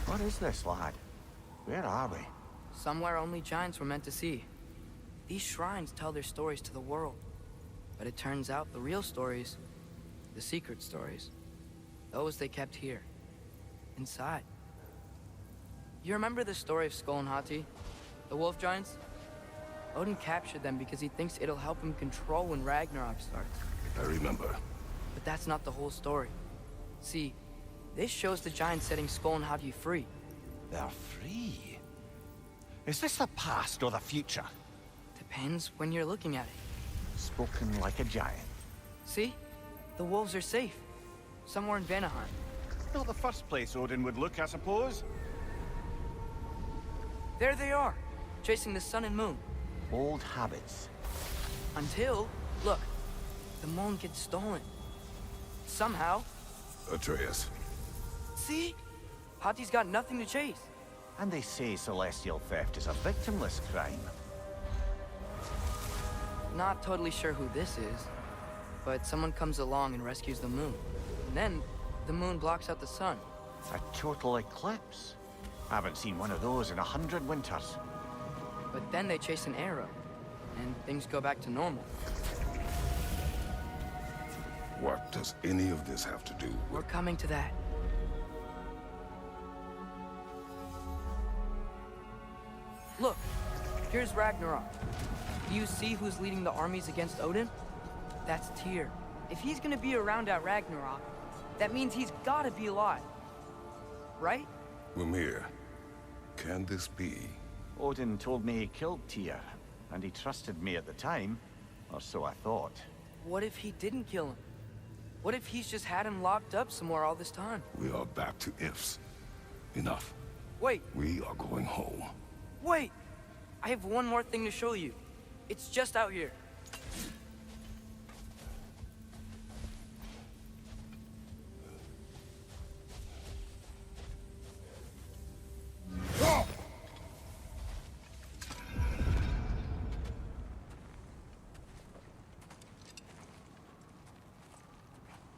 What is this, lad? Where are we? Somewhere only giants were meant to see. These shrines tell their stories to the world. But it turns out the real stories, the secret stories, those they kept here, inside. You remember the story of Skull and Hati, the wolf giants? Odin captured them because he thinks it'll help him control when Ragnarok starts. I remember. But that's not the whole story. See, this shows the giants setting Skull and Hati free. They're free? Is this the past or the future? Depends when you're looking at it. Spoken like a giant. See? The wolves are safe. Somewhere in Vanaheim. Not the first place Odin would look, I suppose. There they are, chasing the sun and moon. Old habits. Until, look, the moon gets stolen. Somehow. Atreus. See? Hati's got nothing to chase. And they say celestial theft is a victimless crime. Not totally sure who this is, but someone comes along and rescues the moon. And then, the moon blocks out the sun. A total eclipse. I haven't seen one of those in 100 winters. But then they chase an arrow, and things go back to normal. What does any of this have to do We're with... coming to that. Look, here's Ragnarok. Do you see who's leading the armies against Odin? That's Tyr. If he's gonna be around at Ragnarok, that means he's gotta be alive. Right? Mimir, can this be? Odin told me he killed Tyr, and he trusted me at the time, or so I thought. What if he didn't kill him? What if he's just had him locked up somewhere all this time? We are back to ifs. Enough. Wait, We are going home. wait! I have one more thing to show you. It's just out here.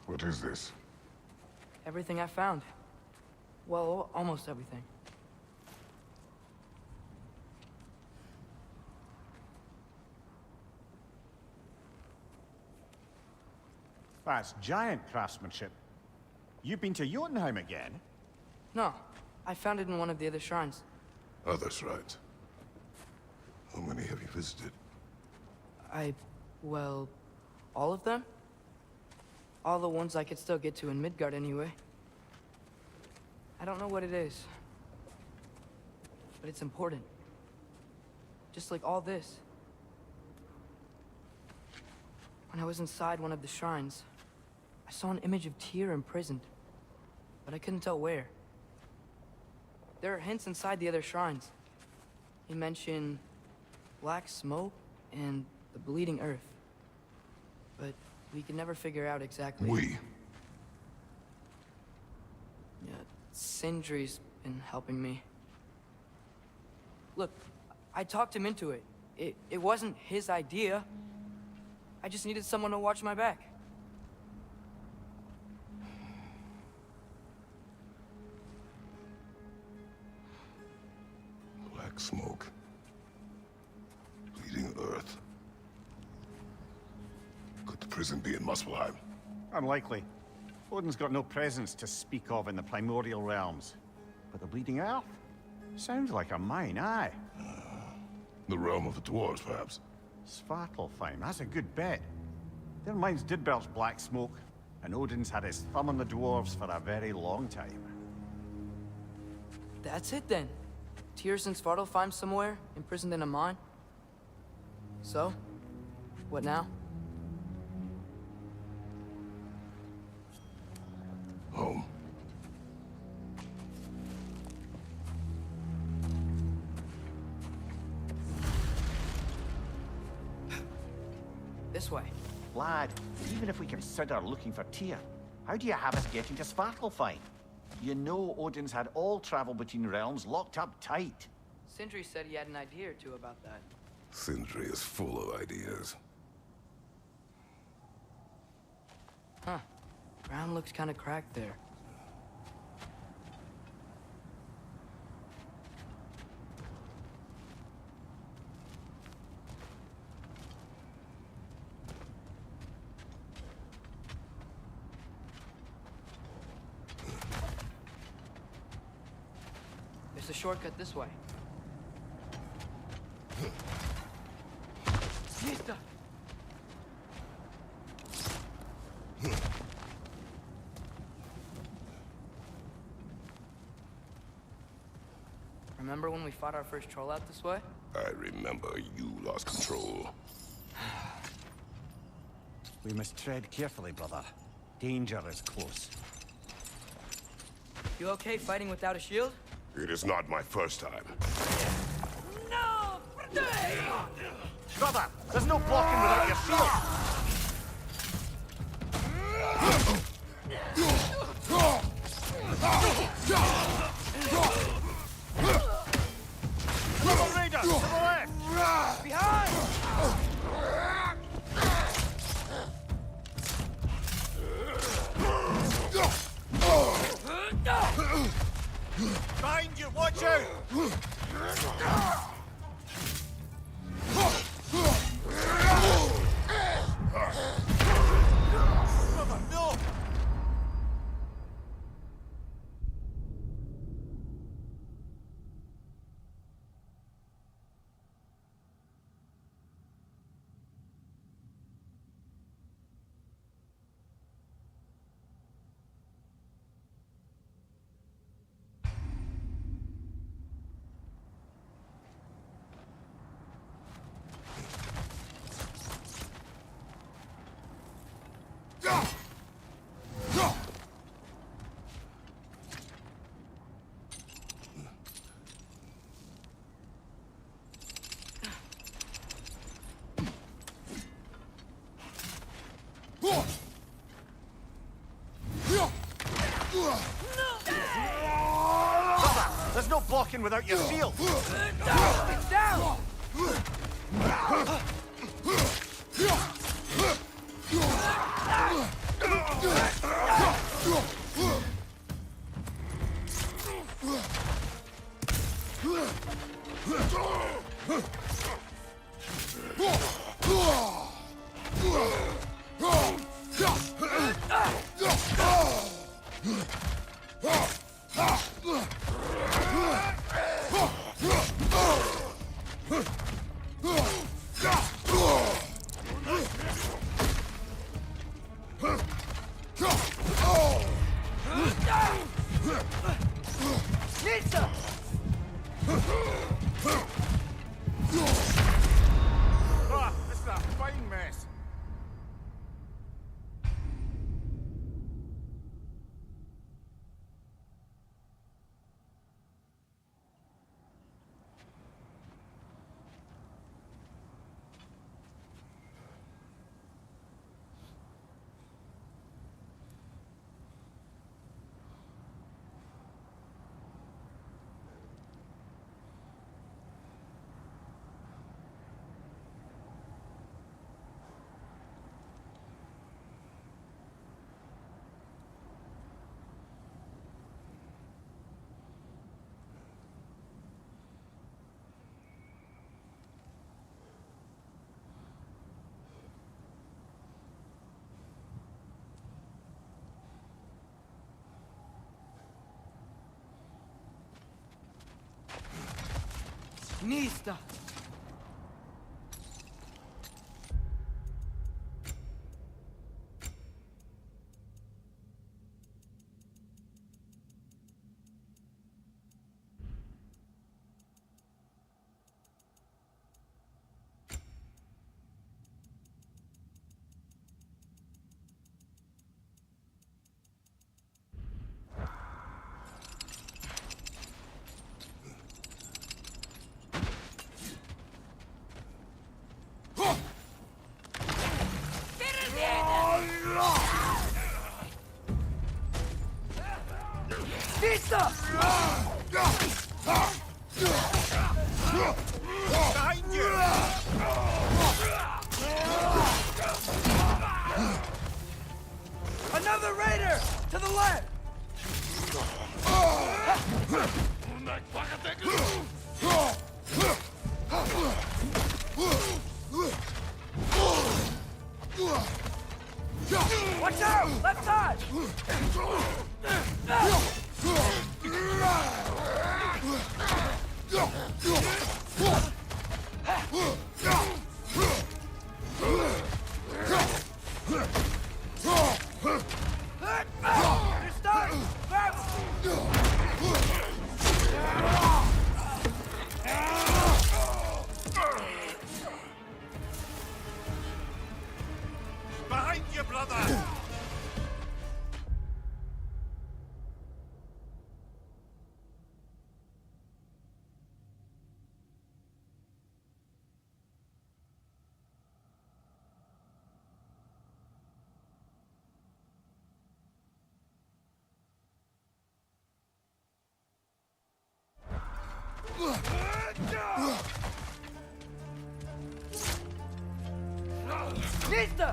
What is this? Everything I found. Well, almost everything. That's giant craftsmanship. You've been to Jotunheim again? No, I found it in one of the other shrines. Other shrines. How many have you visited? Well, all of them? All the ones I could still get to in Midgard anyway. I don't know what it is. But it's important. Just like all this. When I was inside one of the shrines, I saw an image of Tyr imprisoned. But I couldn't tell where. There are hints inside the other shrines. He mentioned black smoke and the bleeding earth. But we can never figure out exactly. We? Yeah, Sindri's been helping me. Look, I talked him into it. It wasn't his idea. I just needed someone to watch my back. Black smoke. Bleeding earth. Could the prison be in Muspelheim? Unlikely. Odin's got no presence to speak of in the primordial realms. But the Bleeding Earth? Sounds like a mine, aye. The realm of the dwarves, perhaps? Svartalfheim, that's a good bet. Their mines did belch black smoke, and Odin's had his thumb on the dwarves for a very long time. That's it then. Tyr's in Svartalfheim somewhere, imprisoned in a mine. So, what now? Home. This way. Lad, even if we consider looking for Tyr, how do you have us getting to Svartalfheim? You know Odin's had all travel between realms locked up tight. Sindri said he had an idea or two about that. Sindri is full of ideas. Huh. Ground looks kind of cracked there. There's a shortcut this way. Nista! Remember when we fought our first troll out this way? I remember you lost control. We must tread carefully, brother. Danger is close. You okay fighting without a shield? It is not my first time. No! Brother, there's no blocking without your shield! Double raider, to the left! Behind! Behind you, watch out! Brother, no! There's no blocking without your shield! Down! Nista! Ah, this is a fine mess. Nista! Nista! Behind you! Another raider! To the left! Watch out! Left side! You're stuck! Grab him! Behind you, brother! Nista!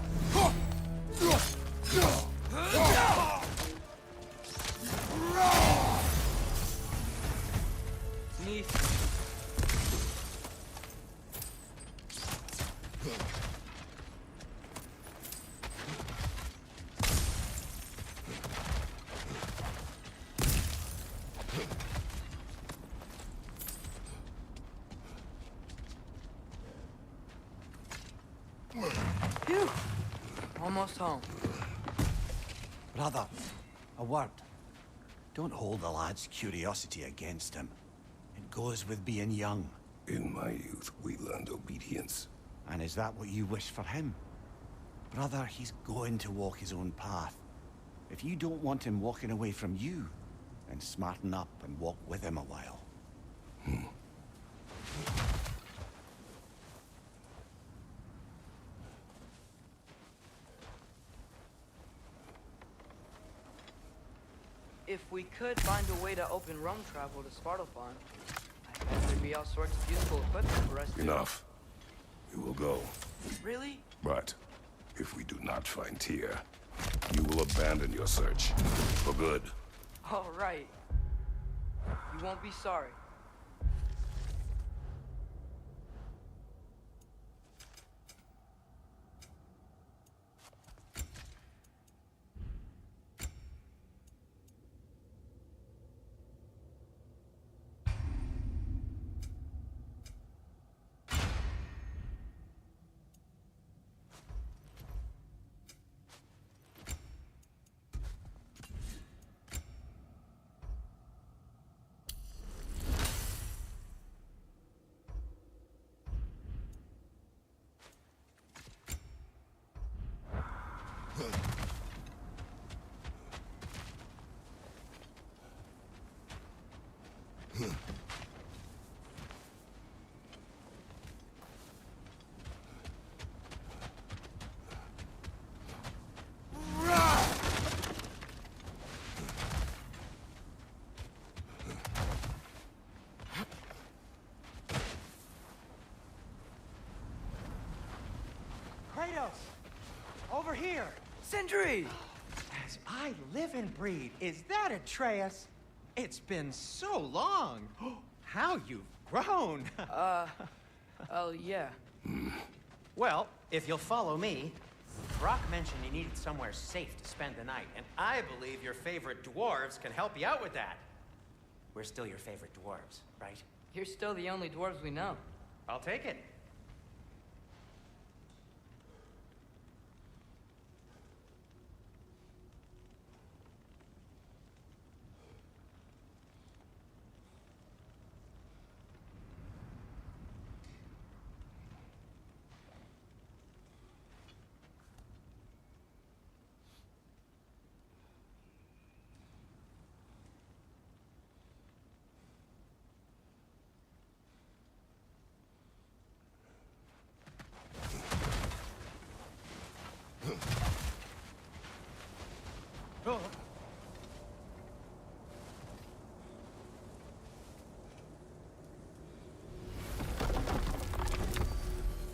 Nista. Phew. Almost home. Brother, a word. Don't hold the lad's curiosity against him. It goes with being young. In my youth, we learned obedience. And is that what you wish for him? Brother, he's going to walk his own path. If you don't want him walking away from you, then smarten up and walk with him a while. If we could find a way to open rum travel to Svartalfheim, I bet there'd be all sorts of useful equipment for us to... Enough. We will go. Really? But if we do not find Tyr, you will abandon your search. For good. All right. You won't be sorry. Kratos! Over here! Sindri! As I live and breathe, is that Atreus? It's been so long! How you've grown! Oh, yeah. Well, if you'll follow me, Brock mentioned you needed somewhere safe to spend the night, and I believe your favorite dwarves can help you out with that. We're still your favorite dwarves, right? You're still the only dwarves we know. I'll take it. Oh.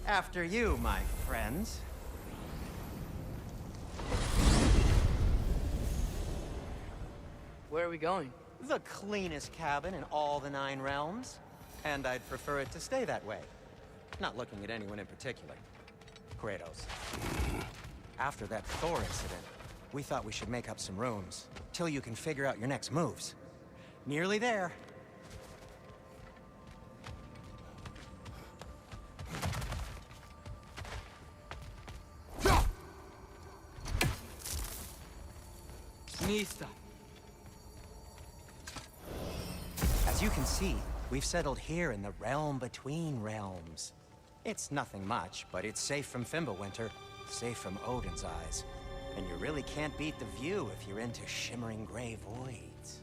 After you, my friends. Where are we going? The cleanest cabin in all the 9 realms. And I'd prefer it to stay that way. Not looking at anyone in particular. Kratos. After that Thor incident, we thought we should make up some rooms, till you can figure out your next moves. Nearly there. Mista. As you can see, we've settled here in the realm between realms. It's nothing much, but it's safe from Fimbulwinter, safe from Odin's eyes. And you really can't beat the view if you're into shimmering gray voids.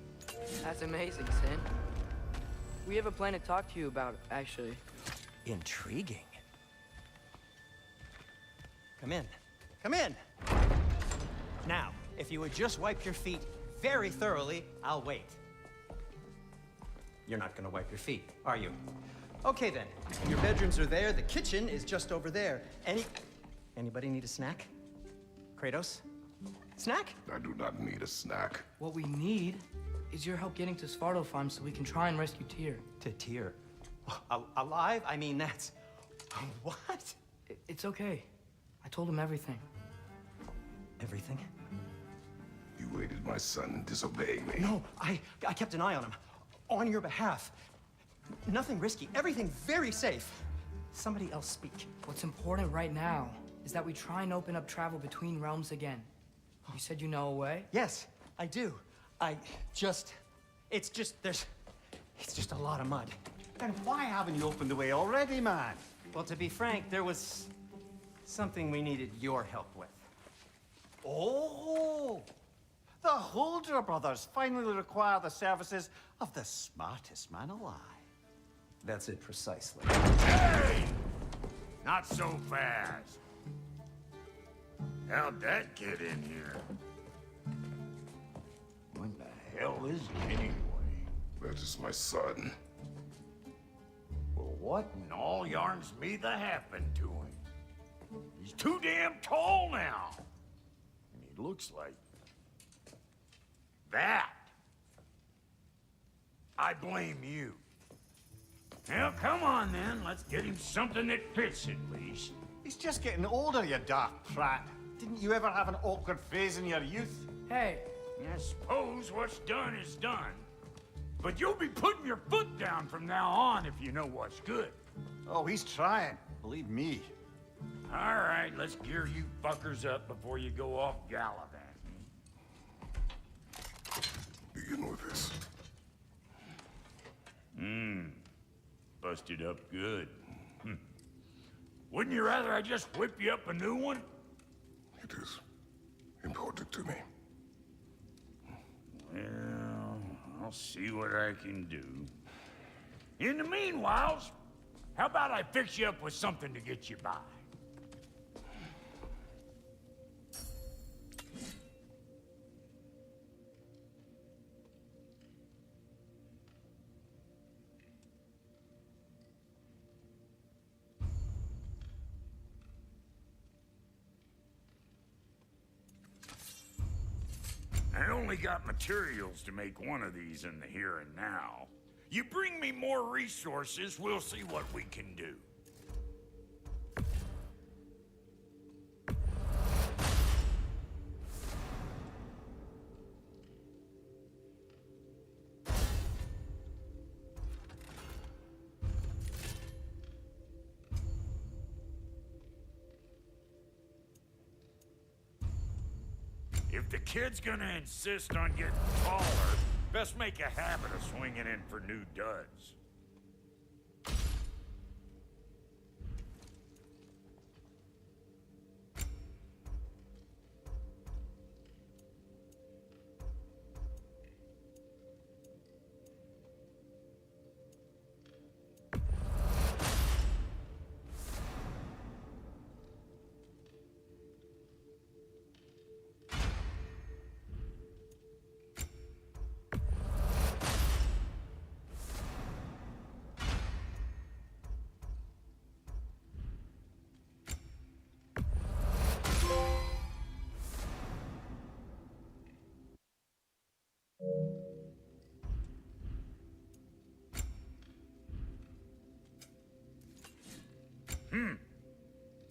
That's amazing, Sin. We have a plan to talk to you about, actually. Intriguing. Come in. Come in! Now, if you would just wipe your feet very thoroughly, I'll wait. You're not gonna wipe your feet, are you? Okay then. Your bedrooms are there, the kitchen is just over there. Anybody need a snack? Kratos? Snack? I do not need a snack. What we need is your help getting to Svartalfheim so we can try and rescue Tyr. To Tyr? Alive? I mean, that's... What? It's okay. I told him everything. Everything? You aided my son in disobeying me. No, I kept an eye on him. On your behalf. Nothing risky. Everything very safe. Somebody else speak. What's important right now is that we try and open up travel between realms again. You said you know a way? Yes, I do. It's just a lot of mud. Then why haven't you opened the way already, man? Well, to be frank, there was something we needed your help with. Oh! The Holder brothers finally require the services of the smartest man alive. That's it precisely. Hey! Not so fast. How'd that get in here? What the hell is he anyway? That is my son. Well, what in all yarns me that happened to him? He's too damn tall now. And he looks like... that. I blame you. Well, come on then. Let's get him something that fits at least. He's just getting older, you dark prat. Didn't you ever have an awkward phase in your youth? Hey, I suppose what's done is done. But you'll be putting your foot down from now on if you know what's good. Oh, he's trying. Believe me. All right, let's gear you fuckers up before you go off gallivanting. Begin with this. Busted up good. Wouldn't you rather I just whip you up a new one? It is important to me. Well, I'll see what I can do. In the meanwhile, how about I fix you up with something to get you by? I only got materials to make one of these in the here and now. You bring me more resources, we'll see what we can do. If the kid's gonna insist on getting taller, best make a habit of swinging in for new duds.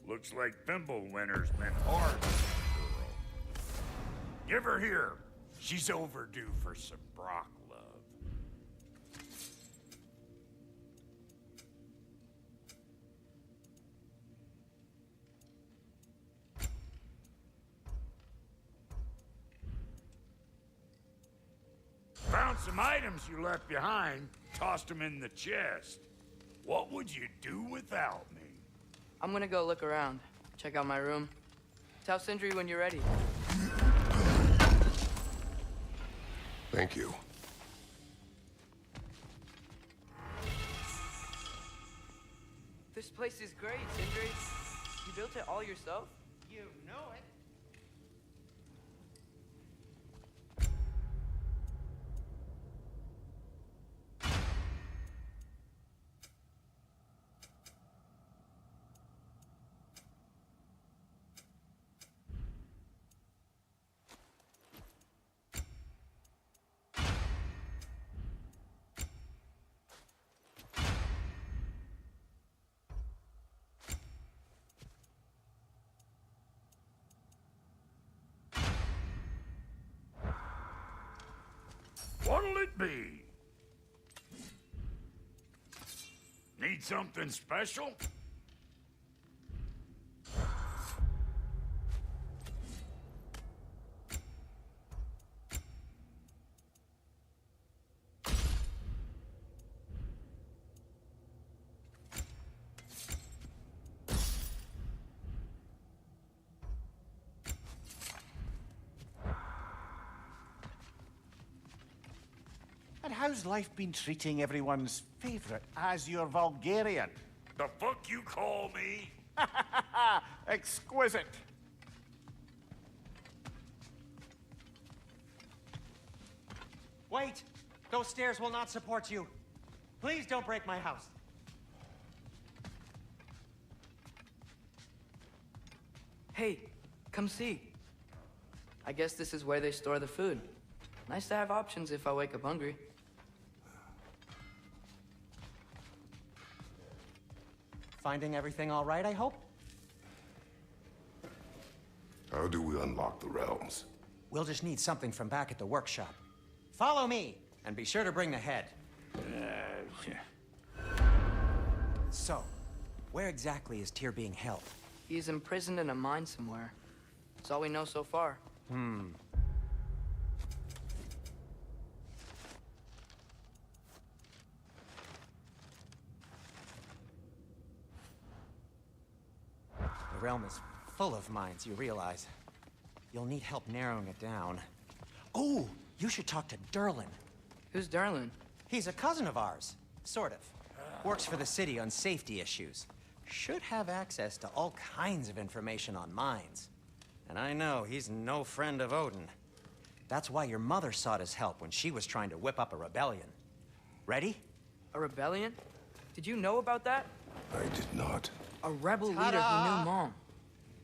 Looks like Fimbulwinter's been hard on the girl. Give her here. She's overdue for some Brock love. Found some items you left behind, tossed them in the chest. What would you do without me? I'm gonna go look around. Check out my room. Tell Sindri when you're ready. Thank you. This place is great, Sindri. You built it all yourself? You know it. What'll it be? Need something special? And how's life been treating everyone's favorite Azure Vulgarian? The fuck you call me? Exquisite. Wait! Those stairs will not support you. Please don't break my house. Hey, come see. I guess this is where they store the food. Nice to have options if I wake up hungry. Finding everything all right, I hope? How do we unlock the realms? We'll just need something from back at the workshop. Follow me, and be sure to bring the head. So, where exactly is Tyr being held? He's imprisoned in a mine somewhere. That's all we know so far. The realm is full of mines, you realize. You'll need help narrowing it down. Oh, you should talk to Durlin. Who's Darlin? He's a cousin of ours, sort of. Works for the city on safety issues. Should have access to all kinds of information on mines. And I know he's no friend of Odin. That's why your mother sought his help when she was trying to whip up a rebellion. Ready? A rebellion? Did you know about that? I did not. A rebel leader who knew Mom.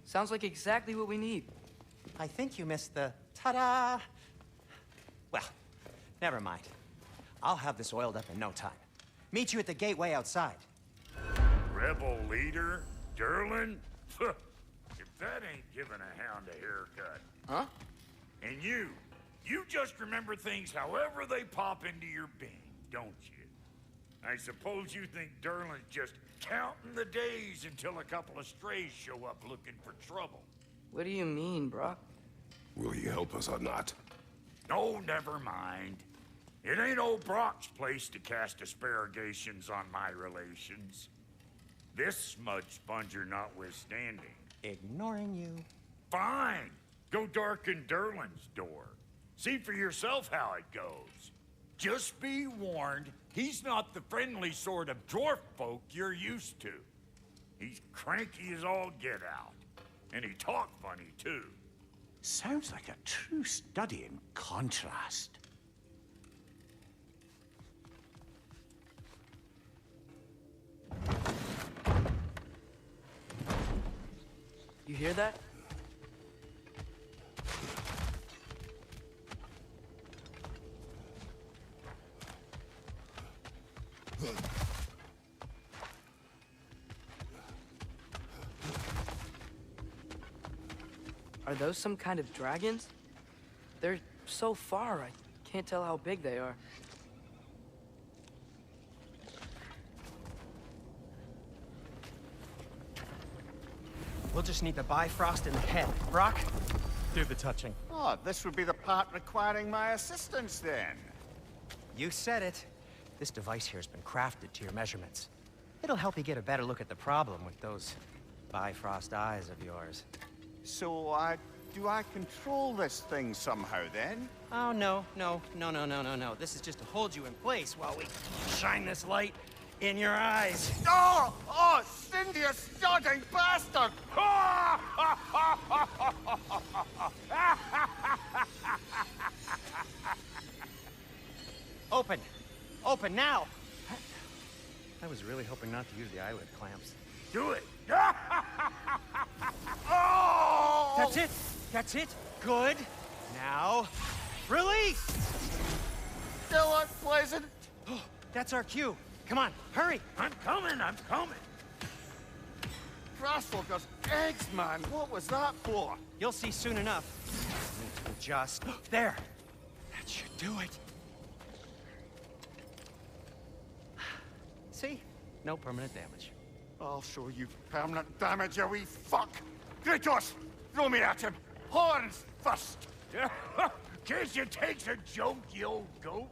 Sounds like exactly what we need. I think you missed the ta-da. Well, never mind. I'll have this oiled up in no time. Meet you at the gateway outside. Rebel leader? Durlin? If that ain't giving a hound a haircut. Huh? And you just remember things however they pop into your being, don't you? I suppose you think Durlin's just counting the days until a couple of strays show up looking for trouble. What do you mean, Brock? Will he help us or not? No, never mind. It ain't old Brock's place to cast asparagations on my relations. This smudge sponger notwithstanding. Ignoring you. Fine. Go darken Derlin's door. See for yourself how it goes. Just be warned, he's not the friendly sort of dwarf folk you're used to. He's cranky as all get out. And he talk funny, too. Sounds like a true study in contrast. You hear that? Are those some kind of dragons? They're so far, I can't tell how big they are. We'll just need the Bifrost in the head. Brock, do the touching. Oh, this would be the part requiring my assistance then. You said it. This device here has been crafted to your measurements. It'll help you get a better look at the problem with those Bifrost eyes of yours. So, do I control this thing somehow then? Oh, no. This is just to hold you in place while we shine this light in your eyes. Oh! Oh, Cindy, you sodding bastard! Open! Open now! I was really hoping not to use the eyelid clamps. Do it! Oh! That's it! That's it! Good! Now, release! Still unpleasant. That's our cue. Come on, hurry! I'm coming! Grasswalker's eggs, man. What was that for? You'll see soon enough. Need to adjust. There! That should do it. See? No permanent damage. I'll show you permanent damage, you wee fuck! Kratos! Throw me at him! Horns first! Guess you takes a joke, you old goat.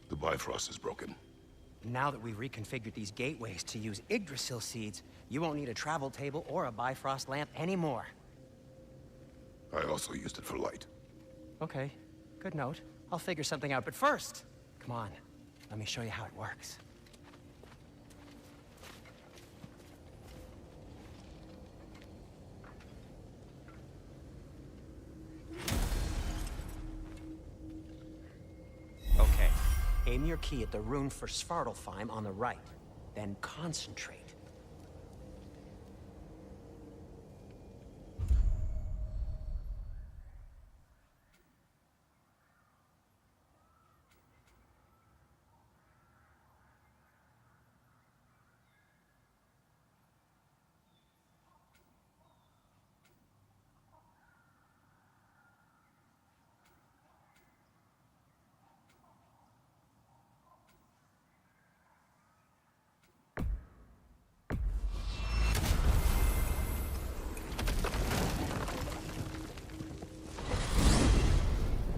The Bifrost is broken. Now that we've reconfigured these gateways to use Yggdrasil seeds, you won't need a travel table or a Bifrost lamp anymore. I also used it for light. Okay, good note. I'll figure something out, but first, come on, let me show you how it works. Okay, aim your key at the rune for Svartalfheim on the right, then concentrate.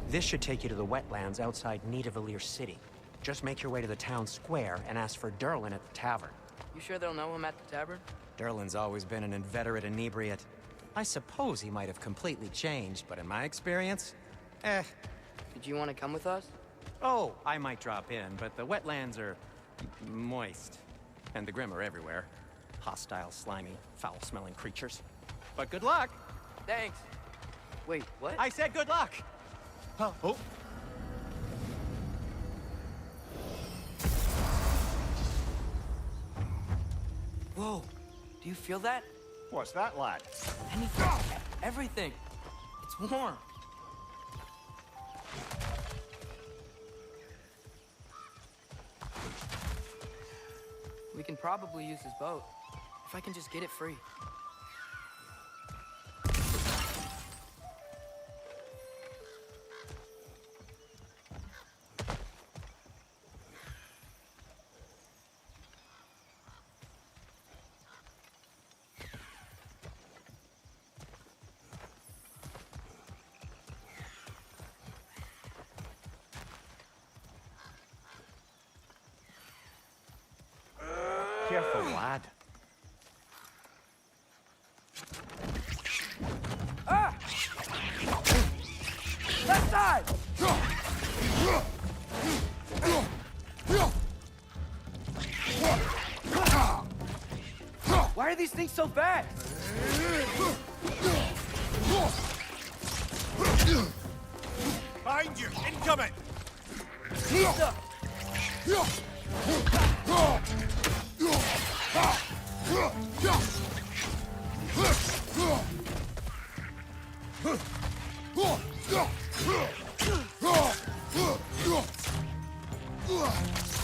This should take you to the wetlands outside Nidavellir City. Just make your way to the town square and ask for Derlin at the tavern. You sure they'll know him at the tavern? Derlin's always been an inveterate inebriate. I suppose he might have completely changed, but in my experience, Did you want to come with us? Oh, I might drop in, but the wetlands are moist. And the Grim are everywhere. Hostile, slimy, foul-smelling creatures. But good luck! Thanks. Wait, what? I said good luck! Oh. Whoa, do you feel that? What's that, lad? Anything. Everything. It's warm. We can probably use his boat, if I can just get it free. Careful, lad. Ah! Left side! Why are these things so fast? Behind you! Incoming! Pizza!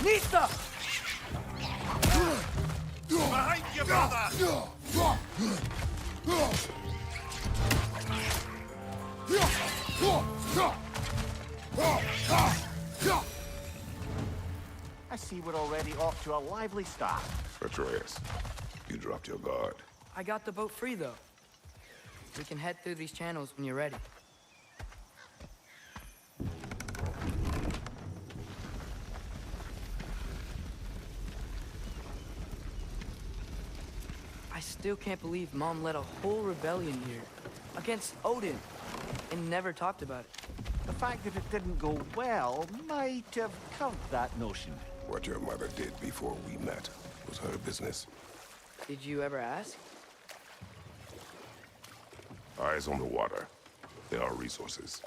Nista! Behind you, brother! I see we're already off to a lively start. Atreus, you dropped your guard. I got the boat free, though. We can head through these channels when you're ready. I still can't believe Mom led a whole rebellion here against Odin and never talked about it. The fact that it didn't go well might have curbed that notion. What your mother did before we met was her business. Did you ever ask? Eyes on the water. There are resources.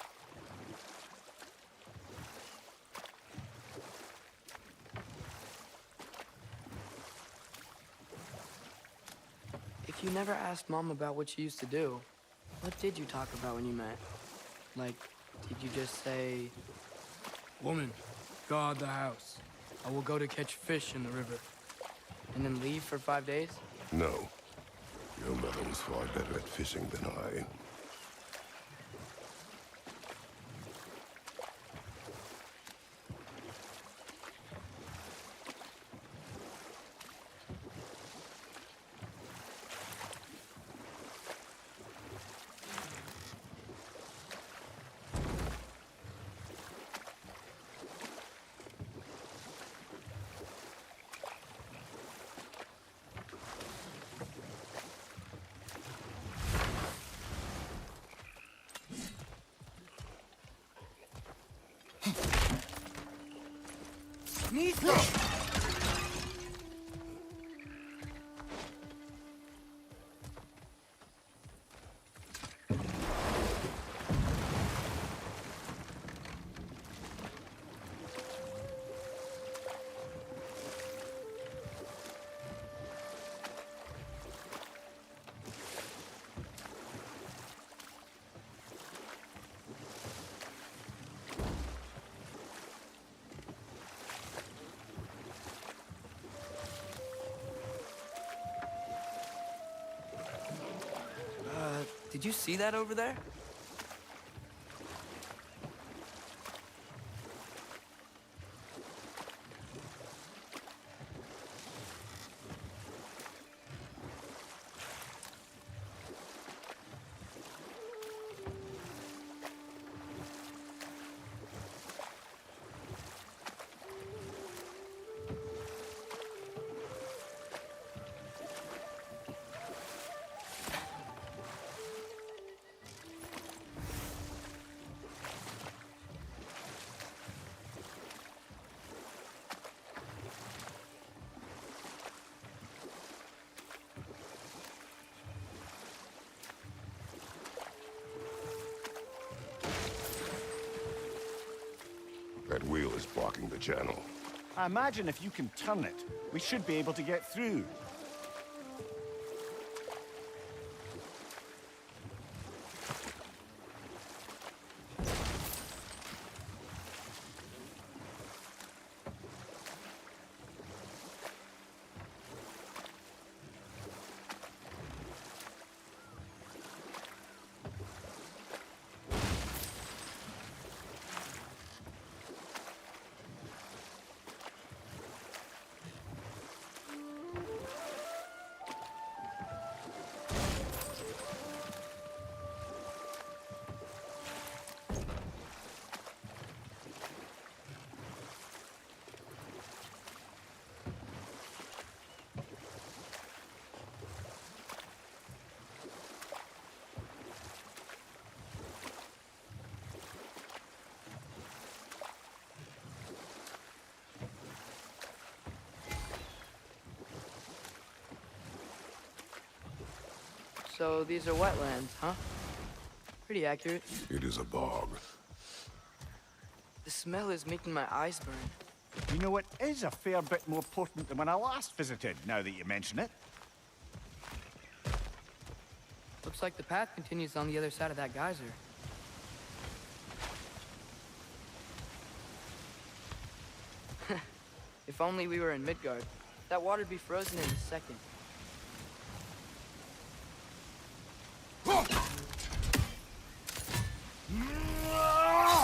If you never asked Mom about what you used to do, what did you talk about when you met? Like, did you just say, "Woman, guard the house. I will go to catch fish in the river," and then leave for 5 days? No. Your mother was far better at fishing than I. Nisa! Did you see that over there? That wheel is blocking the channel. I imagine if you can turn it, we should be able to get through. So these are wetlands, huh? Pretty accurate. It is a bog. The smell is making my eyes burn. You know, it is a fair bit more potent than when I last visited, now that you mention it. Looks like the path continues on the other side of that geyser. If only we were in Midgard. That water'd be frozen in a second.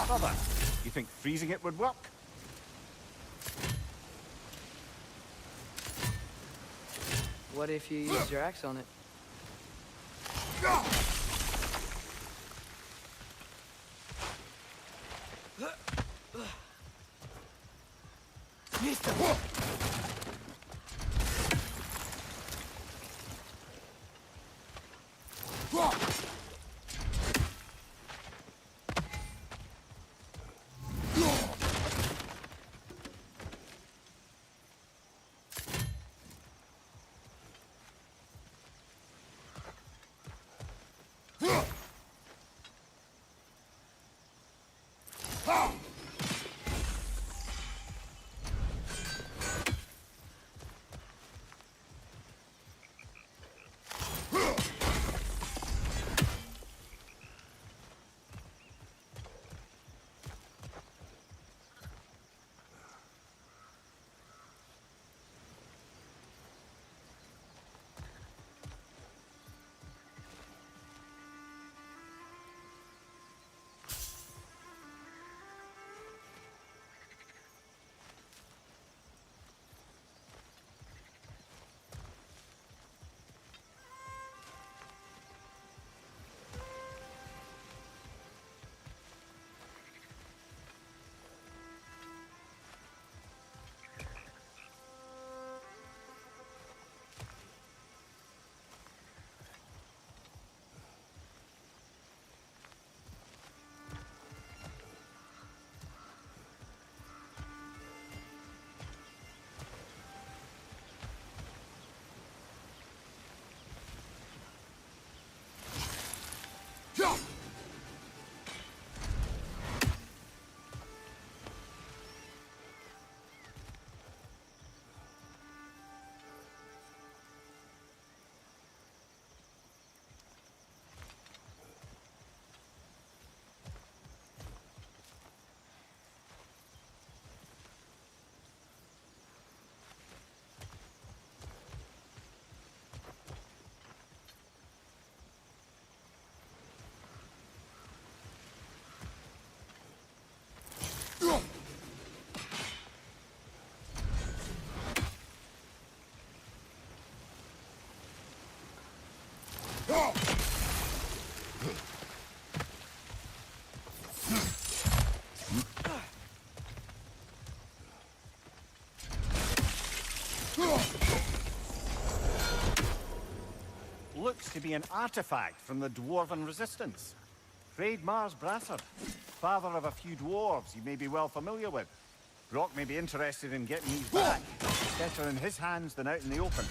Brother, you think freezing it would work? What if you used your axe on it? Looks to be an artifact from the Dwarven Resistance. Freyd Mars Brasser, father of a few dwarves you may be well familiar with. Brock may be interested in getting these back. Better in his hands than out in the open.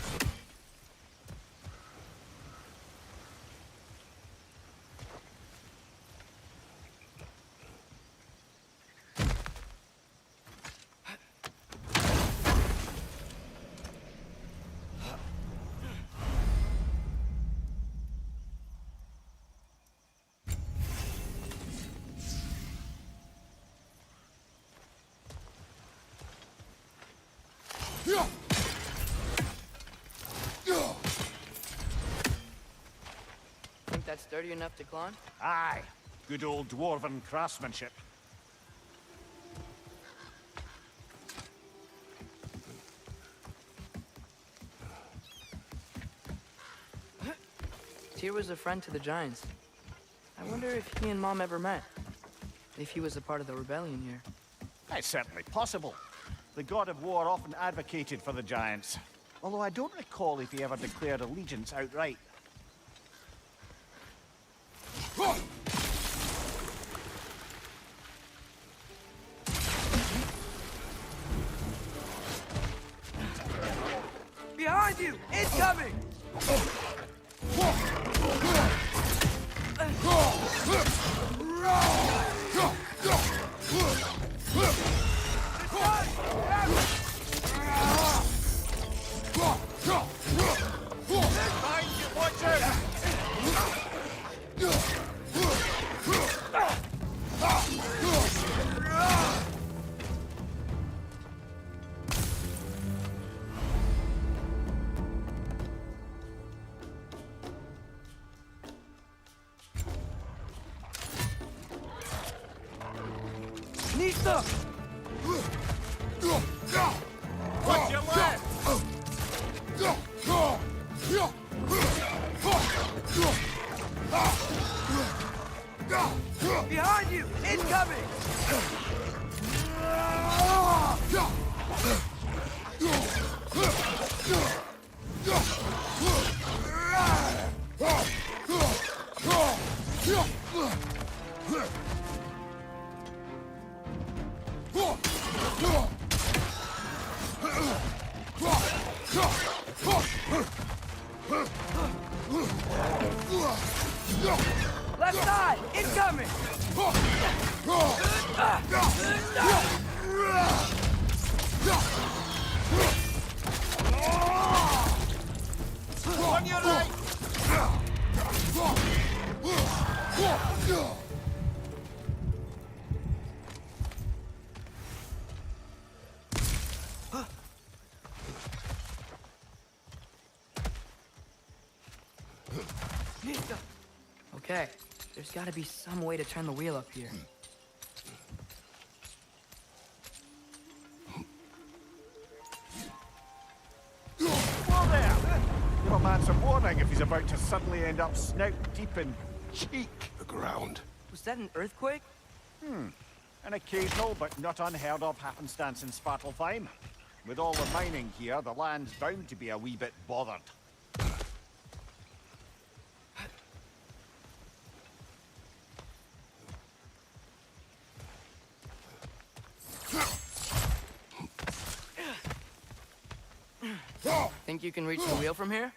Think that's sturdy enough to climb? Aye, good old Dwarven craftsmanship. Tyr was a friend to the Giants. I wonder if he and Mom ever met. If he was a part of the rebellion here. It's certainly possible. The god of war often advocated for the Giants. Although I don't recall if he ever declared allegiance outright. Behind you! Incoming! Watch out! Nista! Watch your left! Behind you! Incoming! Left side! Incoming! On your right! Nista! Okay, there's gotta be some way to turn the wheel up here. Whoa there! Give a man some warning if he's about to suddenly end up snout deep in cheek. The ground. Was that an earthquake? An occasional but not unheard of happenstance in Svartalfheim. With all the mining here, the land's bound to be a wee bit bothered. Think you can reach the wheel from here?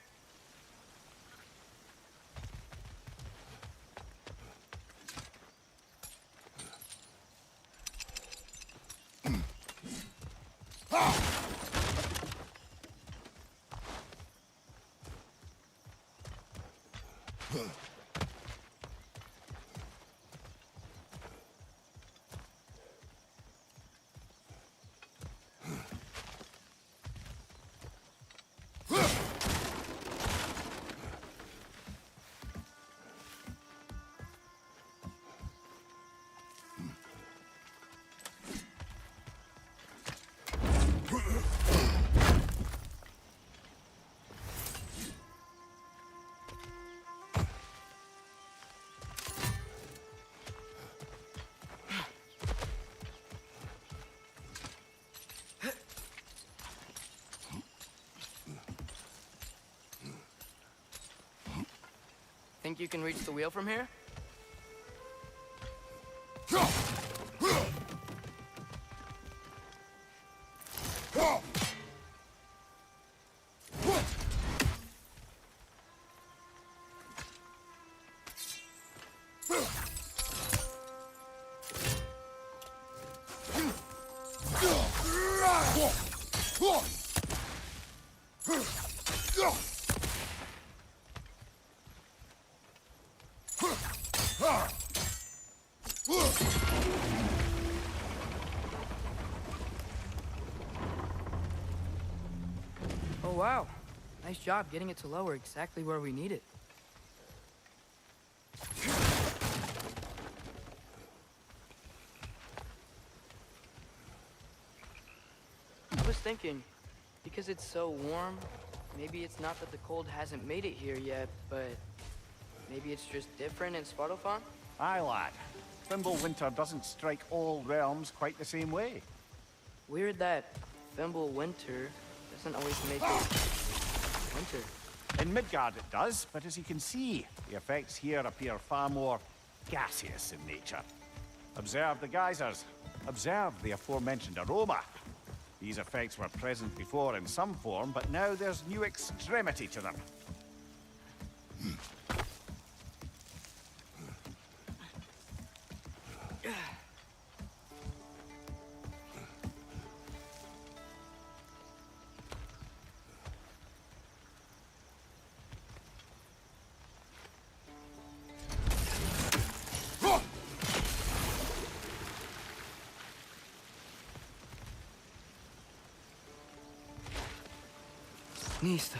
Think you can reach the wheel from here? Oh wow, nice job getting it to lower exactly where we need it. I was thinking, because it's so warm, maybe it's not that the cold hasn't made it here yet, but maybe it's just different in Svartalfheim? Aye, lad. Thimble winter doesn't strike all realms quite the same way. Weird that Thimble winter doesn't always make it winter. In Midgard it does, but as you can see, the effects here appear far more gaseous in nature. Observe the geysers. Observe the aforementioned aroma. These effects were present before in some form, but now there's new extremity to them. Nista.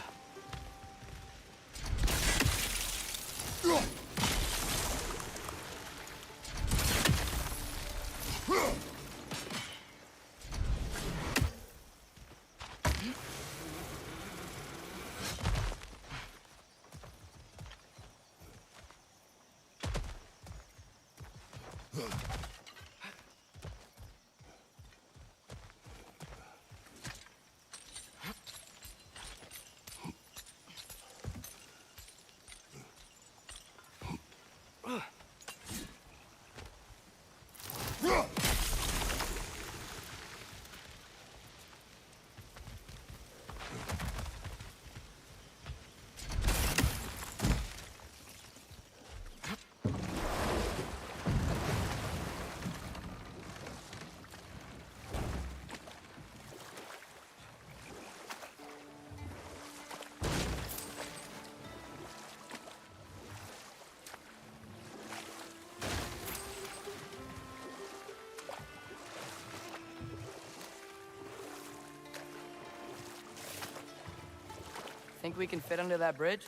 Think we can fit under that bridge?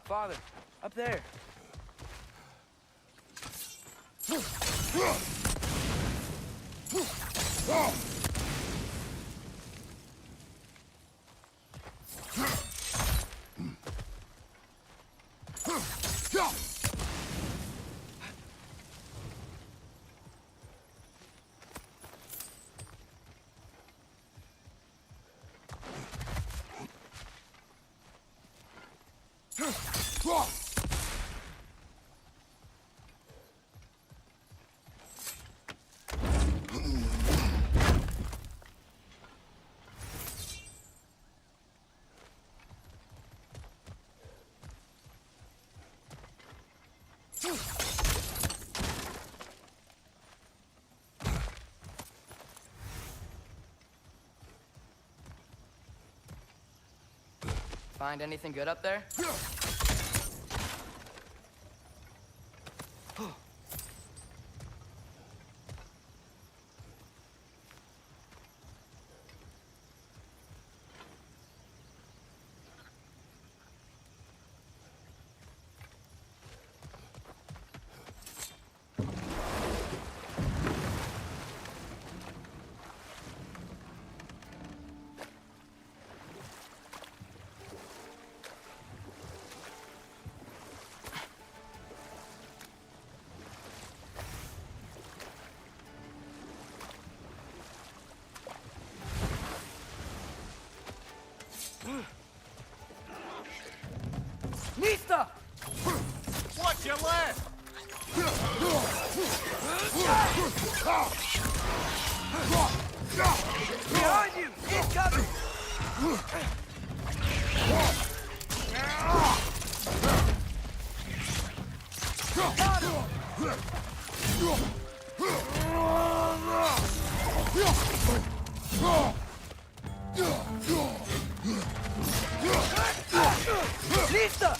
Father, up there. Find anything good up there? Watch your left! Behind you! Incoming! Lista!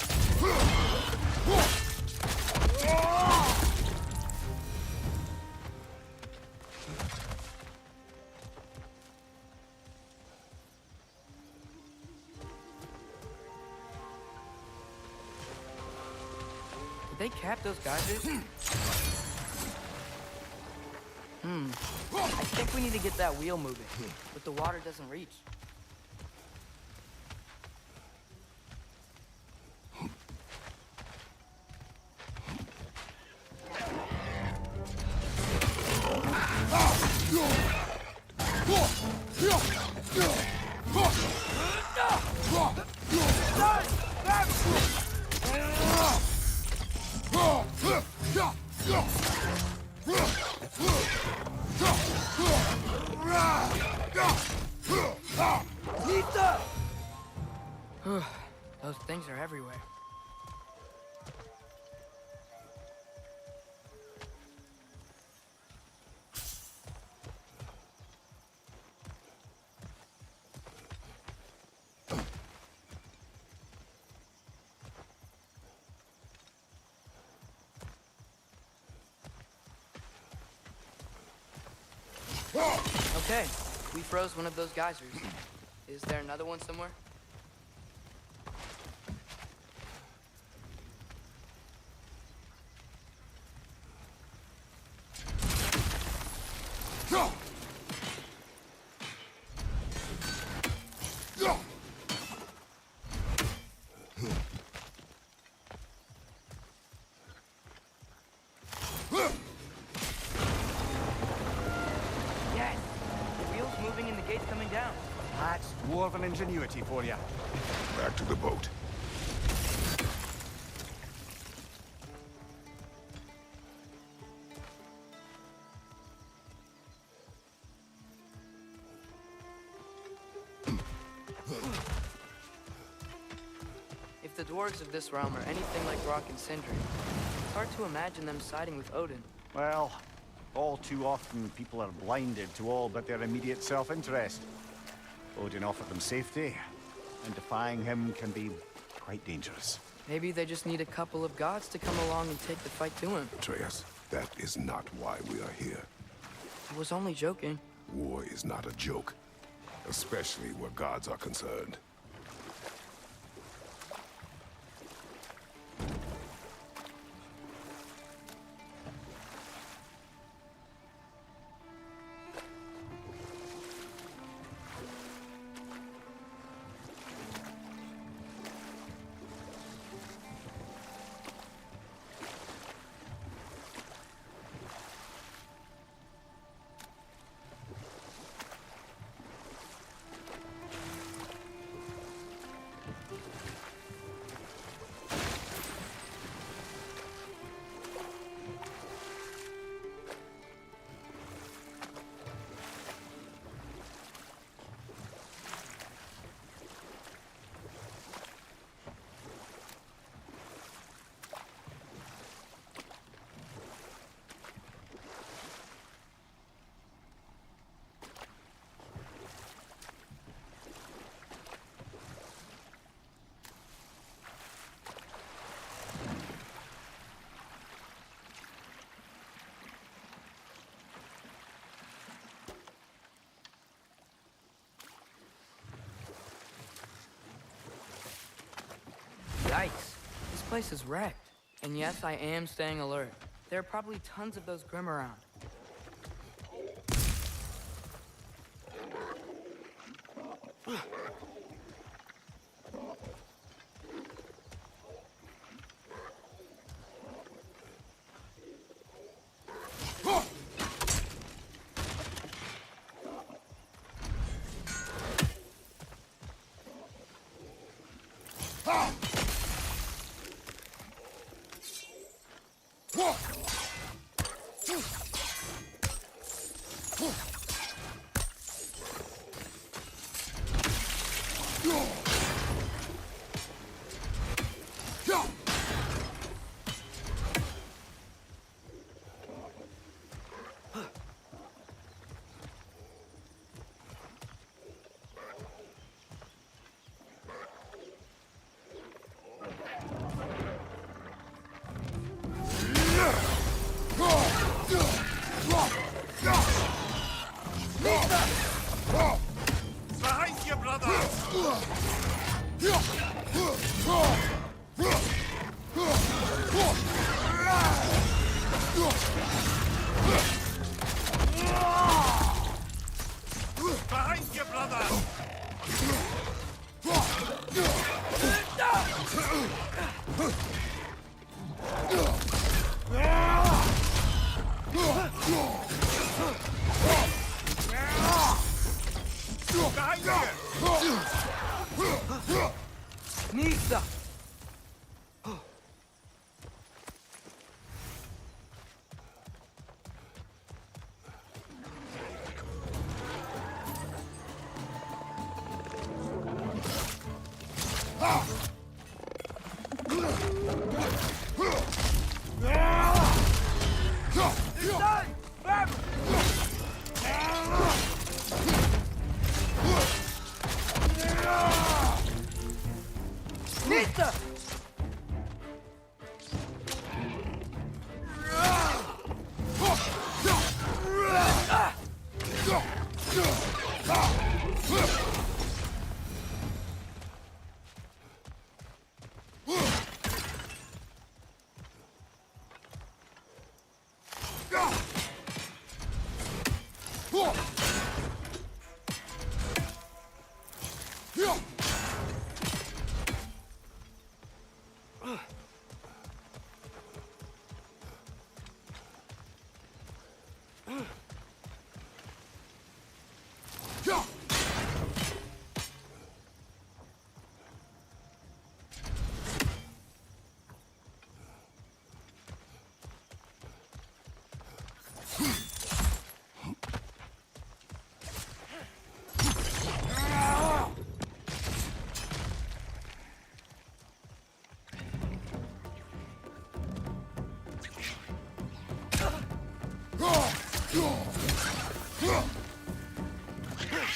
Did they cap those geysers? I think we need to get that wheel moving, but the water doesn't reach. Those things are everywhere. Okay, we froze one of those geysers. Is there another one somewhere? Yes! The wheel's moving and the gate's coming down. That's dwarven ingenuity for you. Back to the boat. If the dwarves of this realm are anything like Rock and Sindri, it's hard to imagine them siding with Odin. Well, all too often people are blinded to all but their immediate self-interest. Odin offered them safety, and defying him can be quite dangerous. Maybe they just need a couple of gods to come along and take the fight to him. Atreus, that is not why we are here. I was only joking. War is not a joke, especially where gods are concerned. Yikes. This place is wrecked. And yes, I am staying alert. There are probably tons of those Grim around. Nisa! Nisa!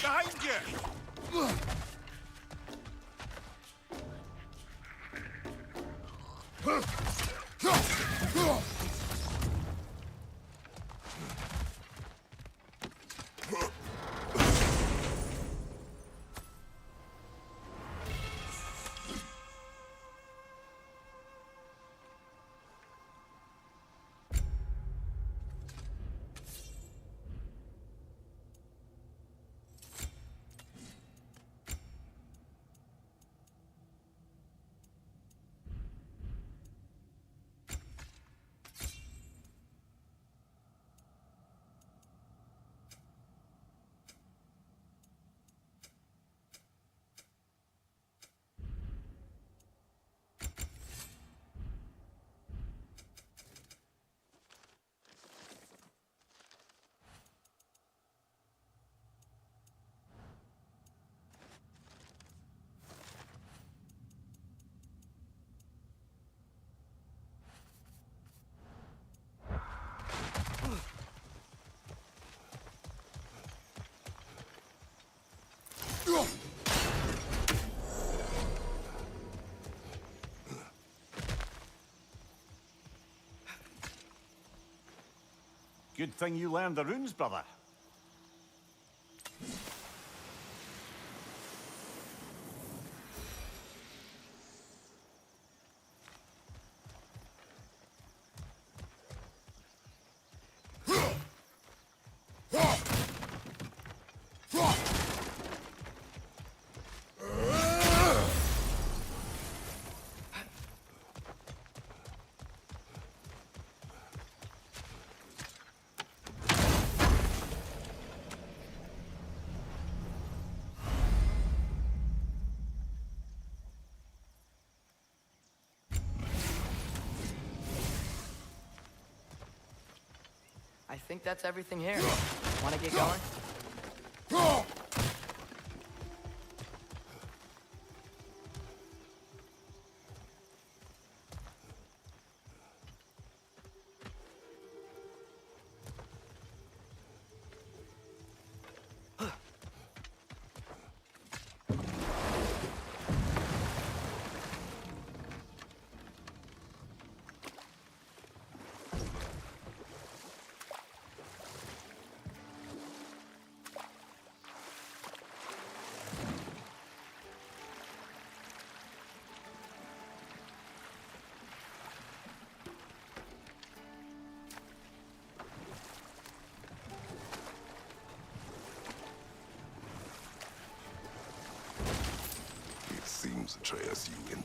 Behind you! Good thing you learned the runes, brother. I think that's everything here. Wanna get going?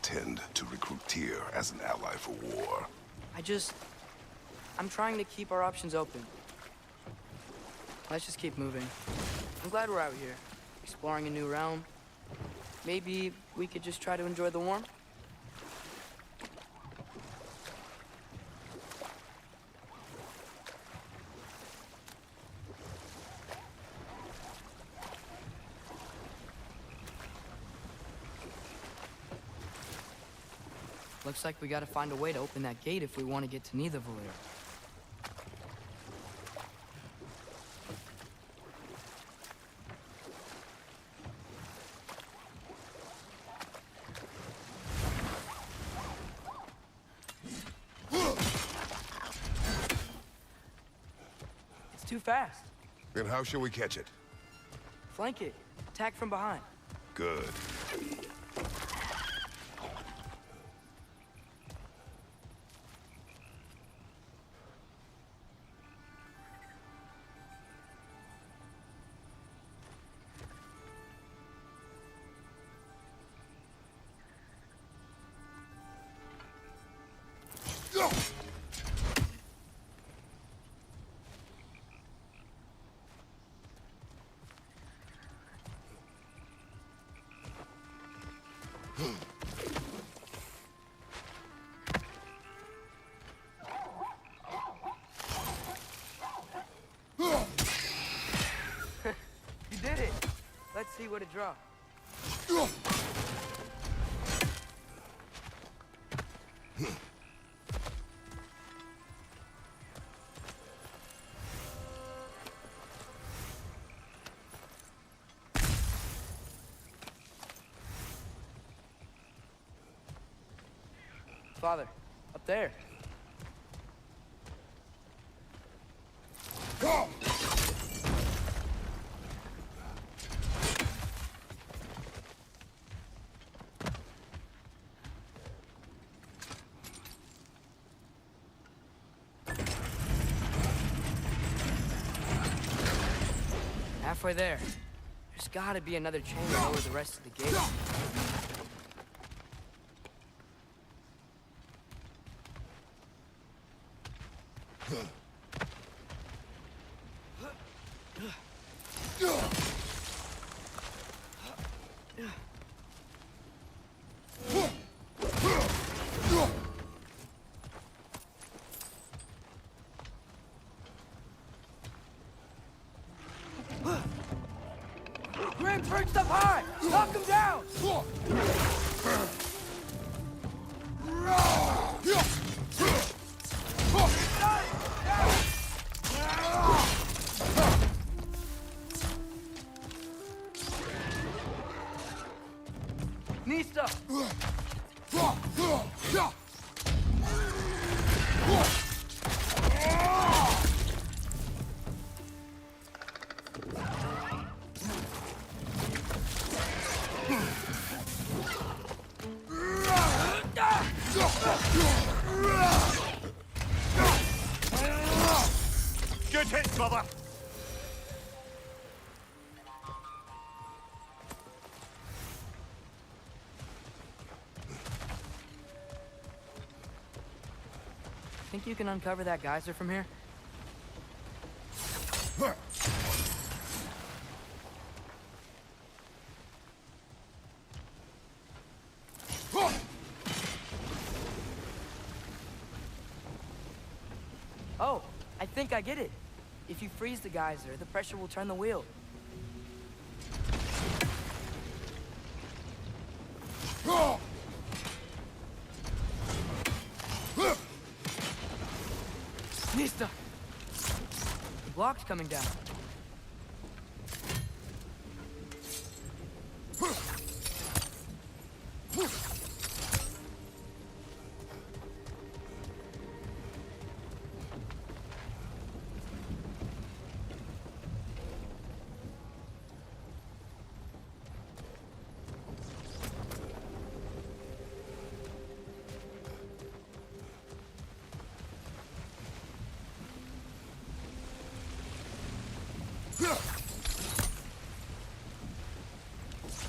intend to recruit Tyr as an ally for war. I'm trying to keep our options open. Let's just keep moving. I'm glad we're out here, exploring a new realm. Maybe we could just try to enjoy the warmth? Looks like we gotta find a way to open that gate if we want to get to Nidavellir. It's too fast. Then how shall we catch it? Flank it. Attack from behind. Good. You did it! Let's see what it draws. Father, up there. Go! Halfway there. There's gotta be another chain to lower the rest of the gate. Grim, perched up high! Knock him down! Nista! Good hit, brother! Think you can uncover that geyser from here? Oh, I think I get it. If you freeze the geyser, the pressure will turn the wheel. Nista! The block's coming down.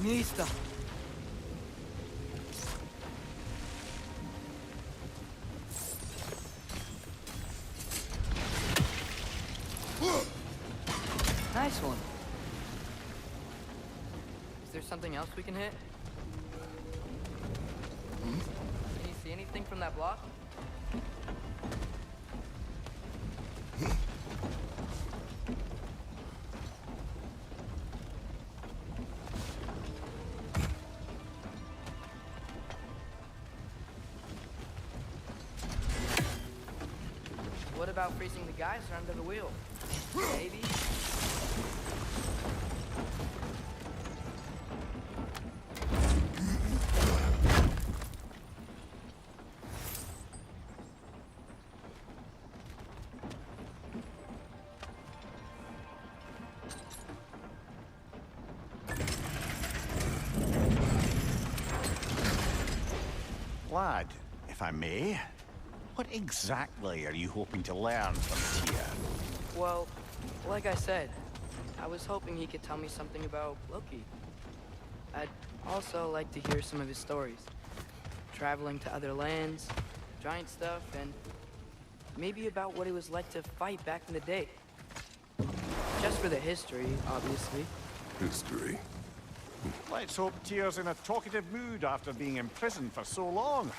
Nista. Nice one. Is there something else we can hit? Can you see anything from that block? What about freezing the geyser under the wheel? Maybe? Lad, if I may, what exactly are you hoping to learn from Tyr? Well, like I said, I was hoping he could tell me something about Loki. I'd also like to hear some of his stories. Traveling to other lands, giant stuff, and maybe about what it was like to fight back in the day. Just for the history, obviously. History. Let's hope Tyr's in a talkative mood after being imprisoned for so long.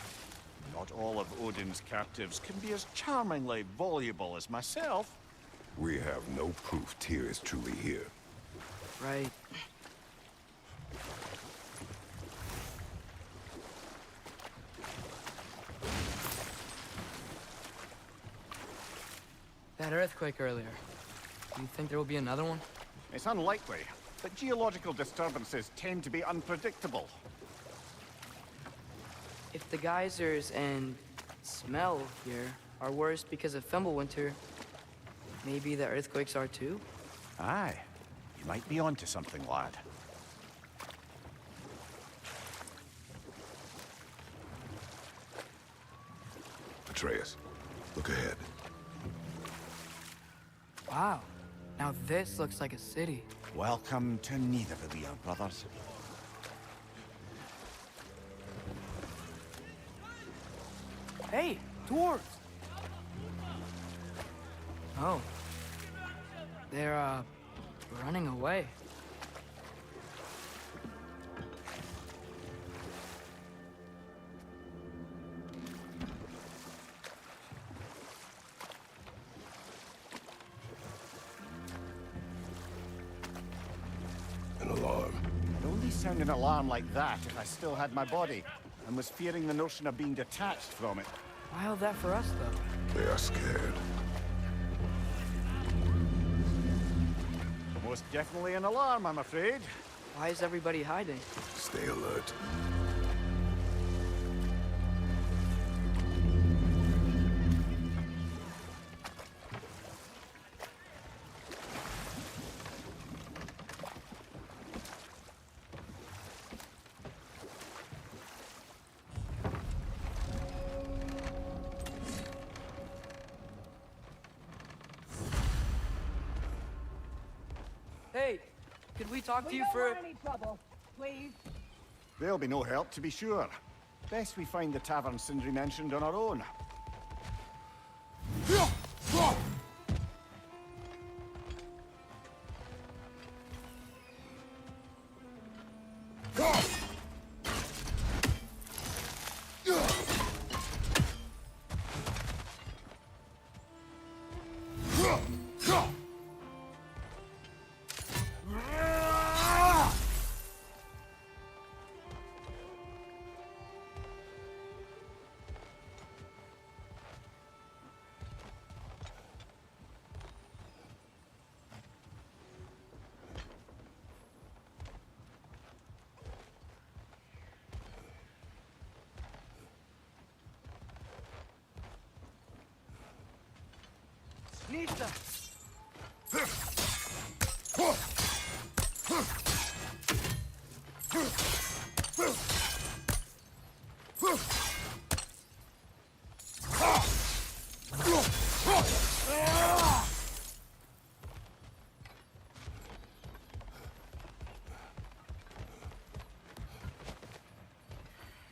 Not all of Odin's captives can be as charmingly voluble as myself. We have no proof Tyr is truly here. Right. That earthquake earlier. Do you think there will be another one? It's unlikely, but geological disturbances tend to be unpredictable. If the geysers and smell here are worse because of Fimbulwinter, maybe the earthquakes are too? Aye, you might be onto something, lad. Atreus, look ahead. Wow. Now this looks like a city. Welcome to Nidavellir, brothers. Hey, dwarves! Oh. They're, running away. An alarm. I'd only sound an alarm like that if I still had my body, and was fearing the notion of being detached from it. Why all that for us, though? They are scared. Most definitely an alarm, I'm afraid. Why is everybody hiding? Stay alert. Hey, could we talk to you don't for... want any trouble, please. There'll be no help, to be sure. Best we find the tavern Sindri mentioned on our own. Nista!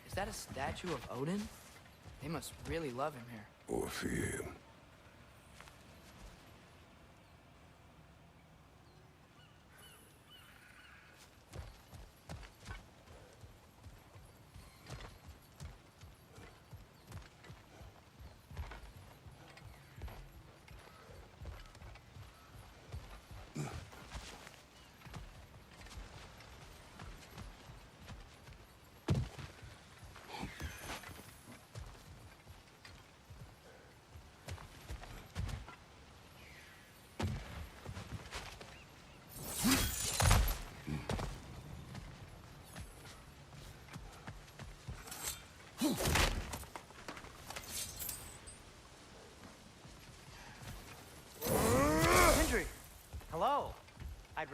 Is that a statue of Odin? They must really love him here. Or fear him.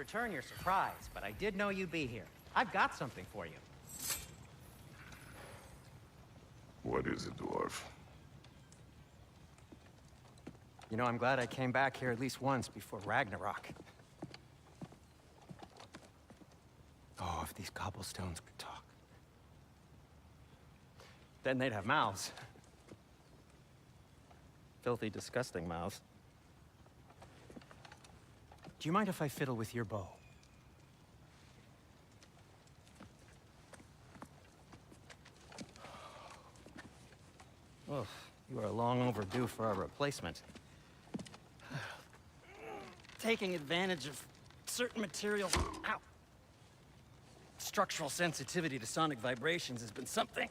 return your surprise, but I did know you'd be here. I've got something for you. What is it, dwarf? You know, I'm glad I came back here at least once before Ragnarok. Oh, if these cobblestones could talk. Then they'd have mouths. Filthy, disgusting mouths. Do you mind if I fiddle with your bow? Oh, you are long overdue for a replacement. Taking advantage of certain materials. Ow! Structural sensitivity to sonic vibrations has been something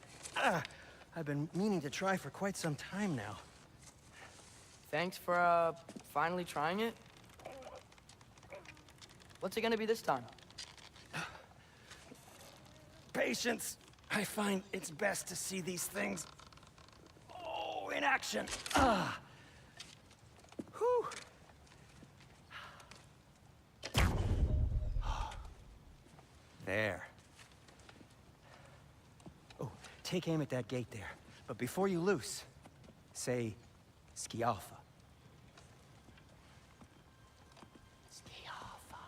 I've been meaning to try for quite some time now. Thanks for, finally trying it. What's it gonna be this time? Patience. I find it's best to see these things, in action. Whew. There. Oh, take aim at that gate there. But before you loose, say, Skialfa. Skialfa.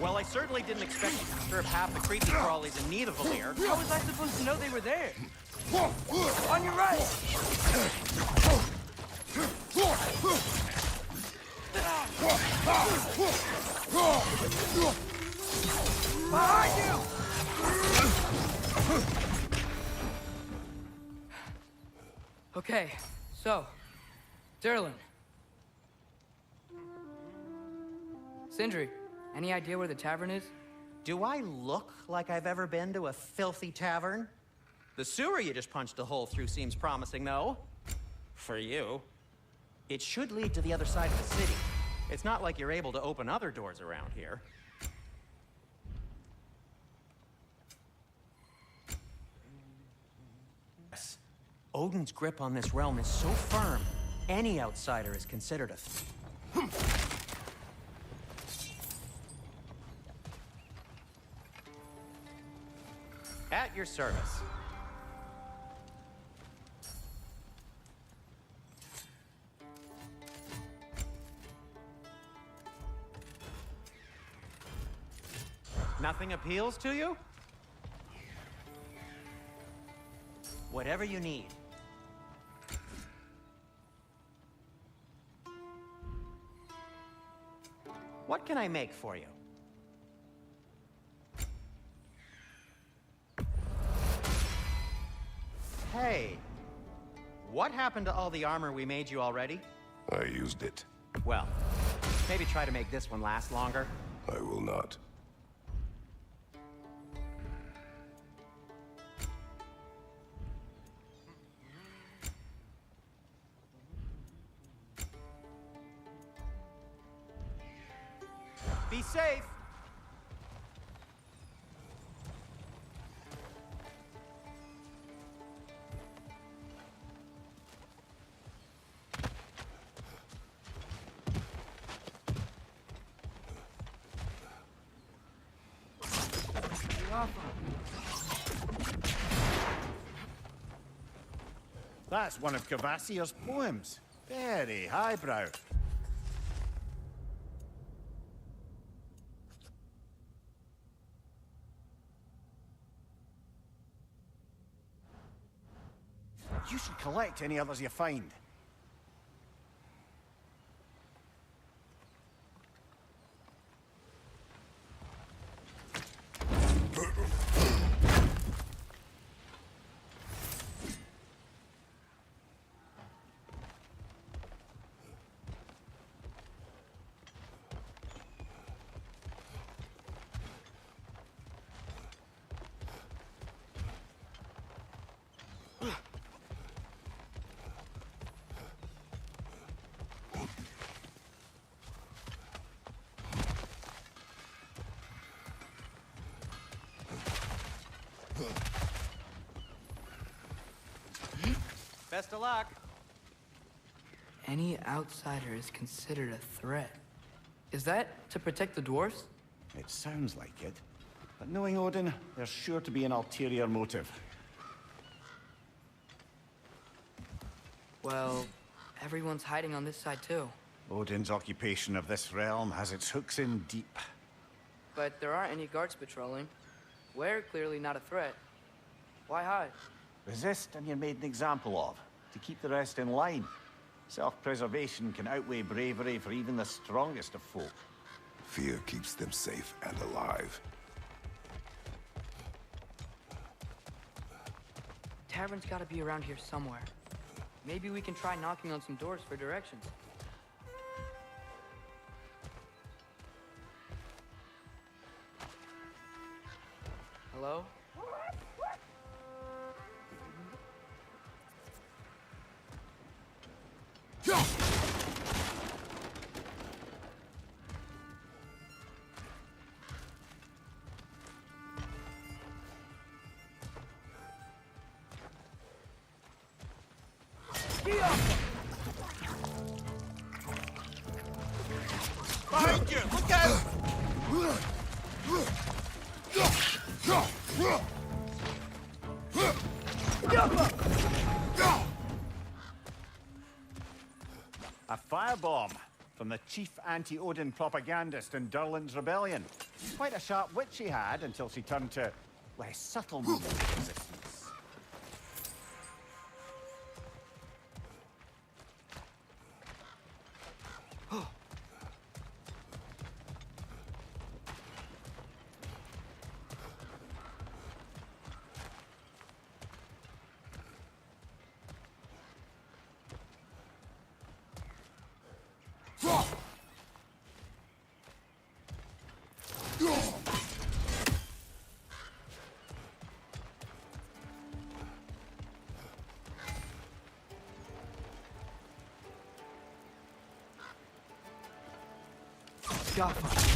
Well, I certainly didn't expect you to disturb half the creepy crawlies in need of a lair. How was I supposed to know they were there? On your right! Behind you! Okay, so, Derlin. Sindri, any idea where the tavern is? Do I look like I've ever been to a filthy tavern? The sewer you just punched a hole through seems promising, though. For you. It should lead to the other side of the city. It's not like you're able to open other doors around here. Yes. Odin's grip on this realm is so firm, any outsider is considered a... At your service. Nothing appeals to you? Whatever you need. What can I make for you? Hey, what happened to all the armor we made you already? I used it. Well, maybe try to make this one last longer. I will not. Be safe! That's one of Kvasir's poems. Very highbrow. You should collect any others you find. Best of luck. Any outsider is considered a threat. Is that to protect the dwarves? It sounds like it. But knowing Odin, there's sure to be an ulterior motive. Well, everyone's hiding on this side too. Odin's occupation of this realm has its hooks in deep. But there aren't any guards patrolling. We're clearly not a threat. Why hide? Resist and you're made an example of, to keep the rest in line. Self-preservation can outweigh bravery for even the strongest of folk. Fear keeps them safe and alive. Tavern's gotta be around here somewhere. Maybe we can try knocking on some doors for directions. Hello? Behind you! Look out! A firebomb from the chief anti-Odin propagandist in Durland's rebellion. Quite a sharp wit she had until she turned to less subtle means of resistance. Jaffa.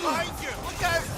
Behind you! Look out!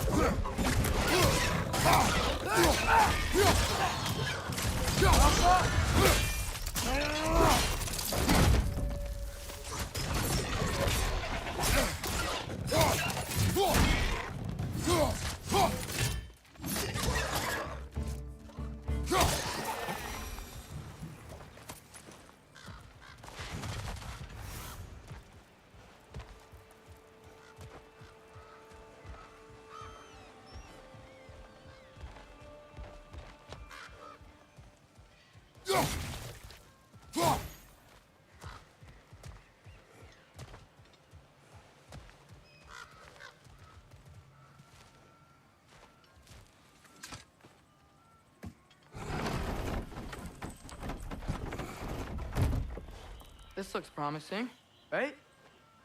This looks promising, right?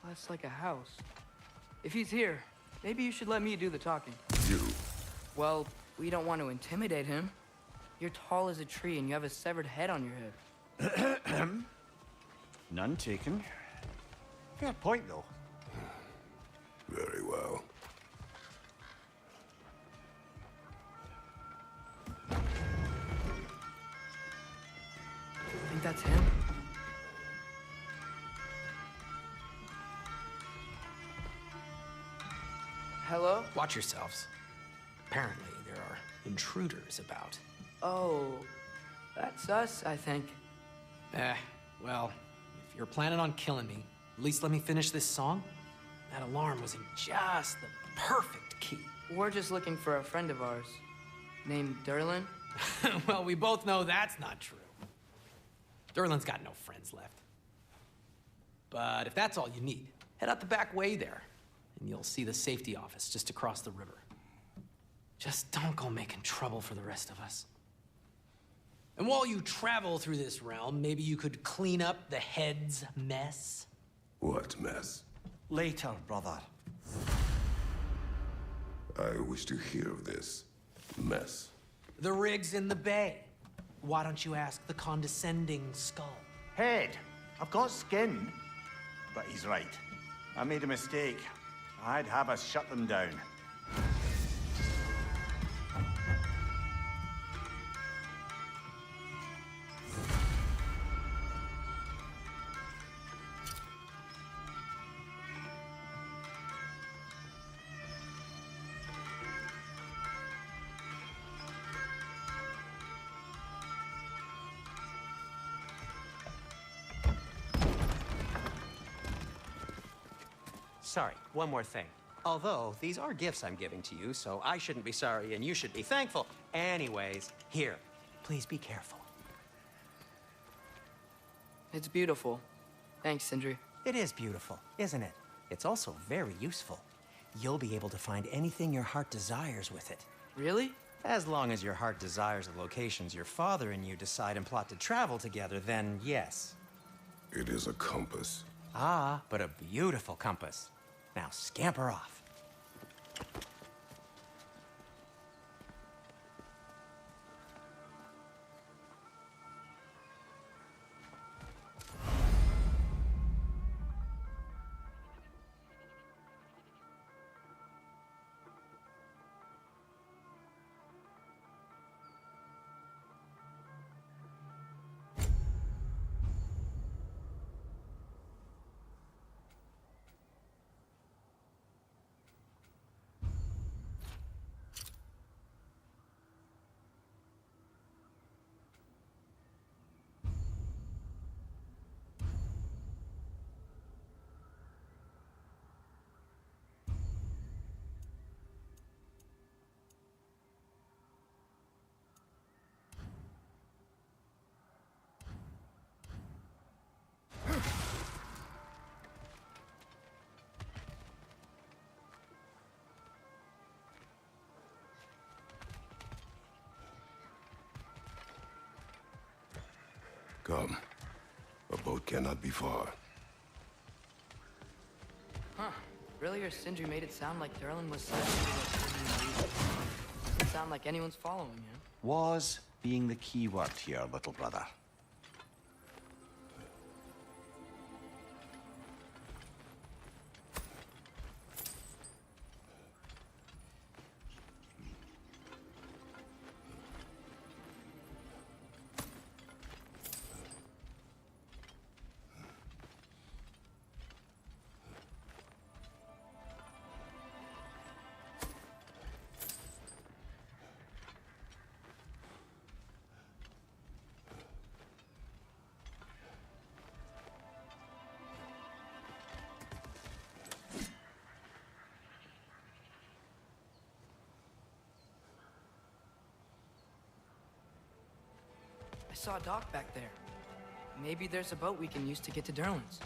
That's like a house. If he's here, maybe you should let me do the talking. You. Well, we don't want to intimidate him. You're tall as a tree and you have a severed head on your head. None taken. Fair point, though. Very well. Think that's him? Hello? Watch yourselves. Apparently, there are intruders about. Oh, that's us, I think. Well, if you're planning on killing me, at least let me finish this song. That alarm was in just the perfect key. We're just looking for a friend of ours named Derlin. Well, we both know that's not true. Derlin's got no friends left. But if that's all you need, head out the back way there, and you'll see the safety office just across the river. Just don't go making trouble for the rest of us. And while you travel through this realm, maybe you could clean up the head's mess? What mess? Later, brother. I wish to hear of this mess. The rig's in the bay. Why don't you ask the condescending skull? Head. I've got skin. But he's right. I made a mistake. I'd have us shut them down. Sorry, one more thing. Although, these are gifts I'm giving to you, so I shouldn't be sorry and you should be thankful. Anyways, here, please be careful. It's beautiful. Thanks, Sindri. It is beautiful, isn't it? It's also very useful. You'll be able to find anything your heart desires with it. Really? As long as your heart desires the locations your father and you decide and plot to travel together, then yes. It is a compass. Ah, but a beautiful compass. Now scamper off. Come. A boat cannot be far. Huh. Earlier, Sindri made it sound like Derlin was something. Doesn't sound like anyone's following him. Was being the key word here, little brother. I saw a dock back there. Maybe there's a boat we can use to get to Derlin's.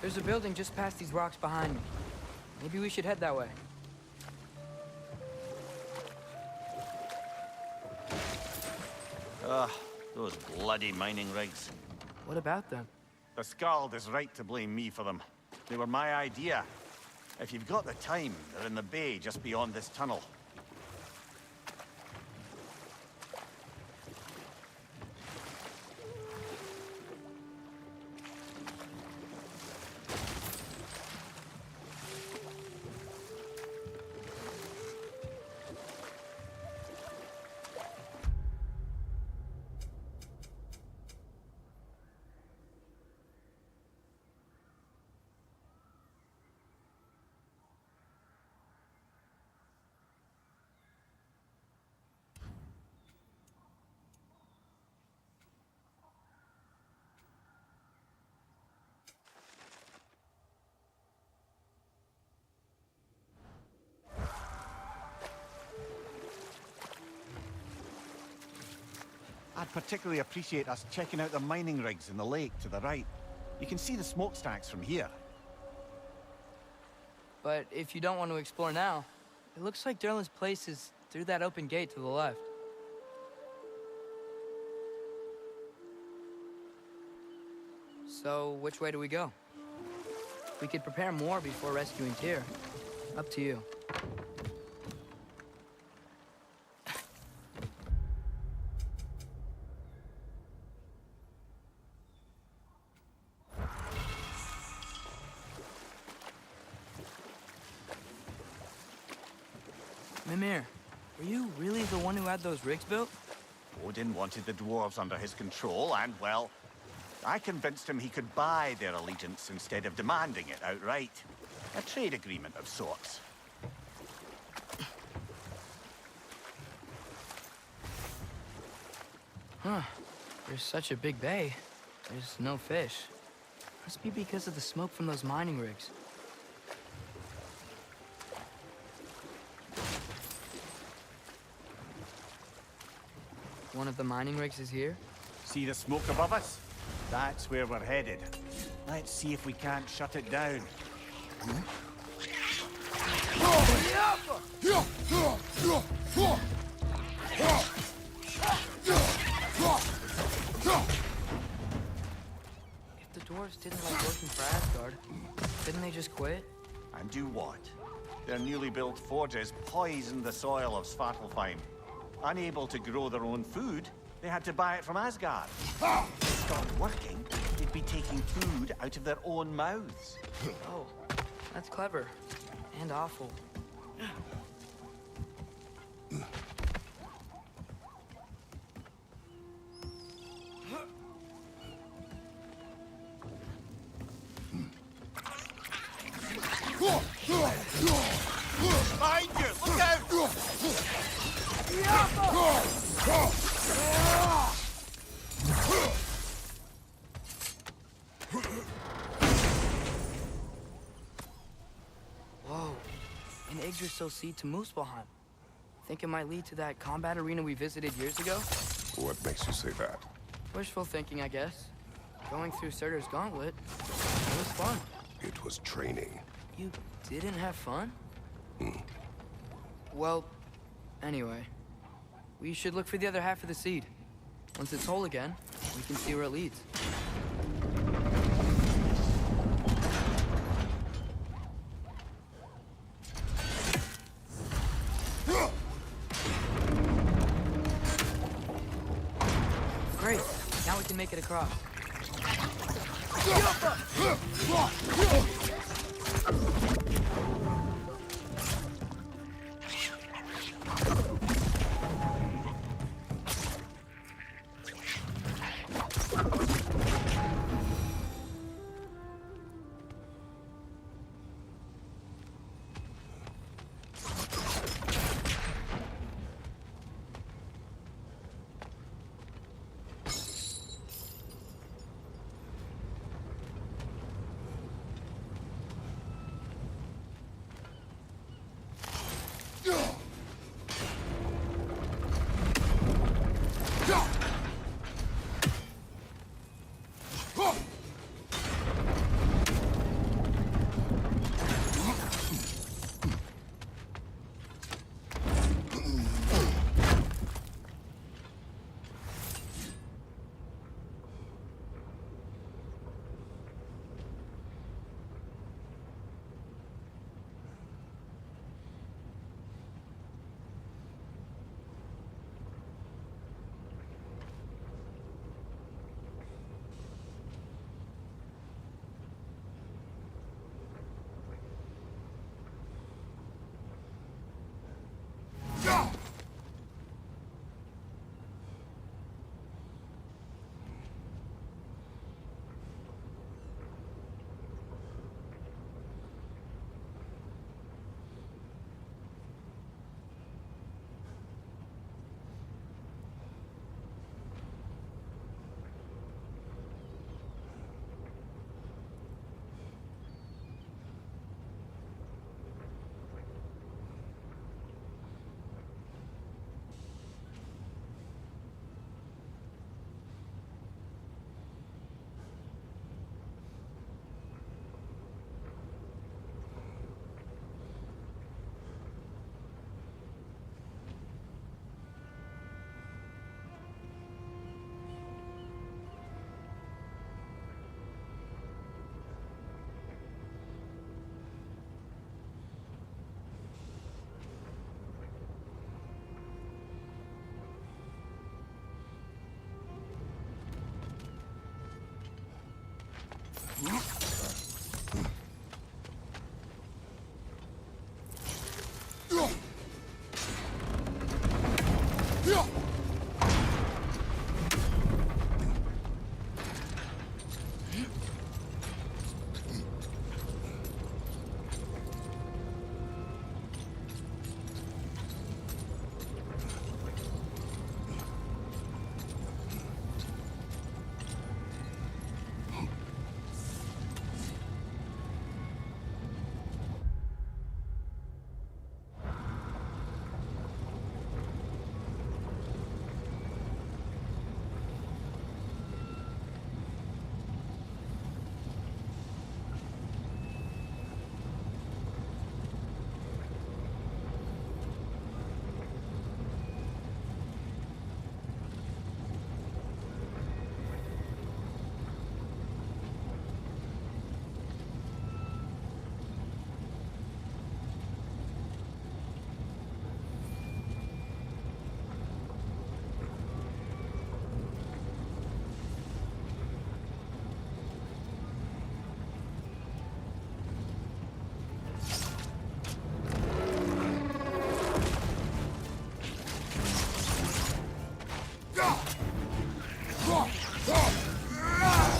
There's a building just past these rocks behind me. Maybe we should head that way. Ugh, those bloody mining rigs. What about them? The Skald is right to blame me for them. They were my idea. If you've got the time, they're in the bay just beyond this tunnel. I'd particularly appreciate us checking out the mining rigs in the lake to the right. You can see the smokestacks from here. But if you don't want to explore now, it looks like Derlin's place is through that open gate to the left. So, which way do we go? We could prepare more before rescuing Tyr. Up to you. Mimir, were you really the one who had those rigs built? Odin wanted the dwarves under his control, and, well, I convinced him he could buy their allegiance instead of demanding it outright. A trade agreement of sorts. Huh. There's such a big bay. There's no fish. Must be because of the smoke from those mining rigs. One of the mining rigs is here? See the smoke above us? That's where we're headed. Let's see if we can't shut it down. If the dwarves didn't like working for Asgard, didn't they just quit? And do what? Their newly built forges poisoned the soil of Svartalfheim. Unable to grow their own food, they had to buy it from Asgard. If they stopped working, they'd be taking food out of their own mouths. Oh, that's clever. And awful. Behind you! Look out! Whoa. An Yggdrasil seed to Muspelheim. Think it might lead to that combat arena we visited years ago? What makes you say that? Wishful thinking, I guess. Going through Surtur's gauntlet, it was fun. It was training. You didn't have fun? Well, anyway. We should look for the other half of the seed. Once it's whole again, we can see where it leads. Great. Now we can make it across.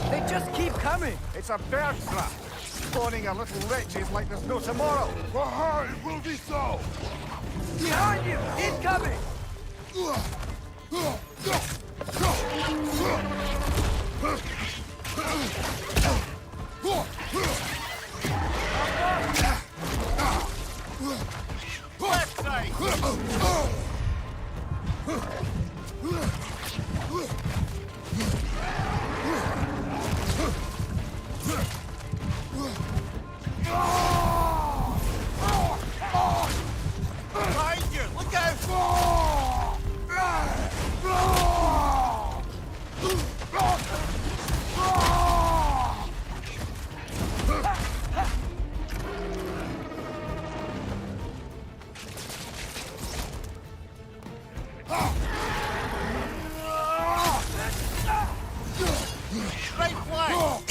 They just keep coming! It's a bird trap. Spawning a little wretches like there's no tomorrow. For her, it will be so! Behind you! Incoming! Left side! Behind you! Look out! Right flank!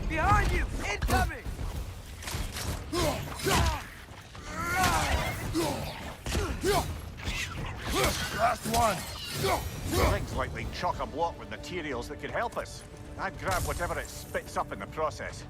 Behind you! Incoming! Last one! Things like they chock a block with materials that could help us. I'd grab whatever it spits up in the process.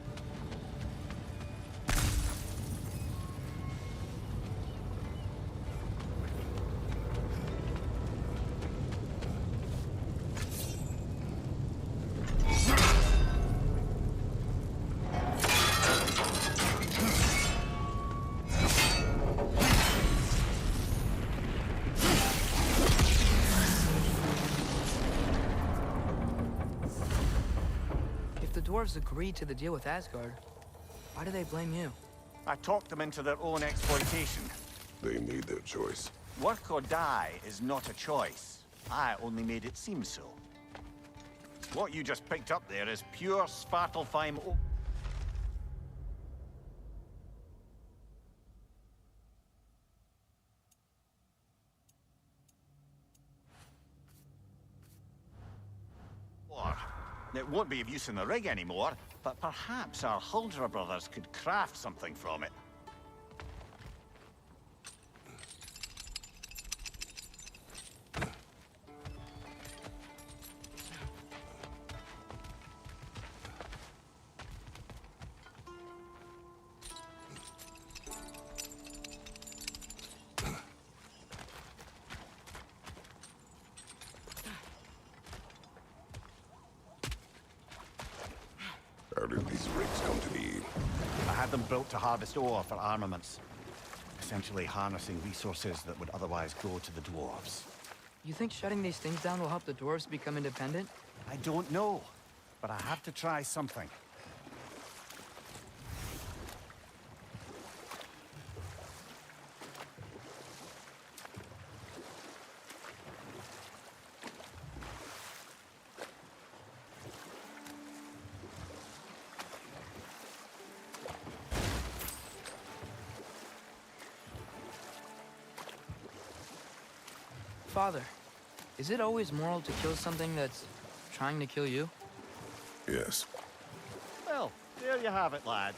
If the dwarves agreed to the deal with Asgard, why do they blame you? I talked them into their own exploitation. They made their choice. Work or die is not a choice. I only made it seem so. What you just picked up there is pure Svartalfheim. It won't be of use in the rig anymore, but perhaps our Huldra brothers could craft something from it. How did these rigs come to be? I had them built to harvest ore for armaments. essentially harnessing resources that would otherwise go to the dwarves. You think shutting these things down will help the dwarves become independent? I don't know, but I have to try something. Father, is it always moral to kill something that's trying to kill you? Yes. Well, there you have it, lad.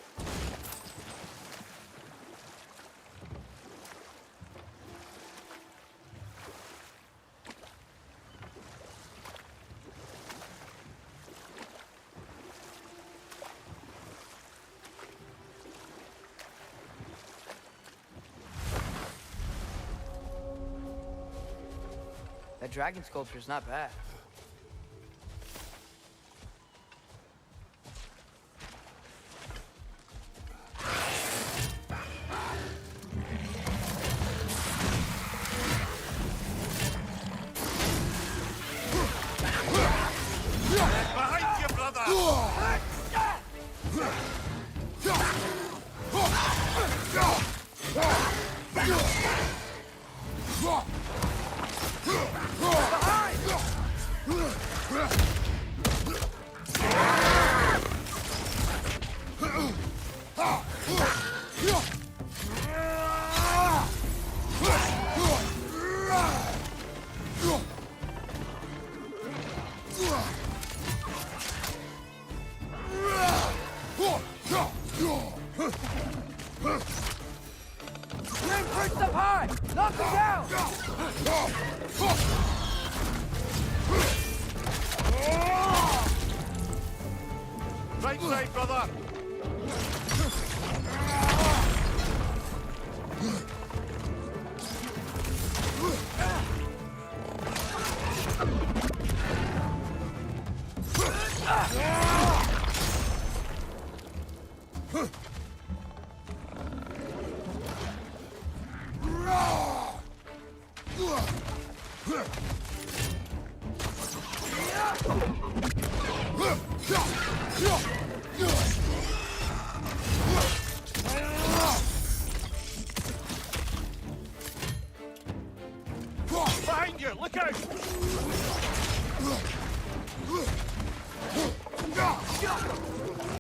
That dragon sculpture's not bad. Behind you, brother! Bring Prince up high! Knock him down! Right side, brother! Behind you! Look out!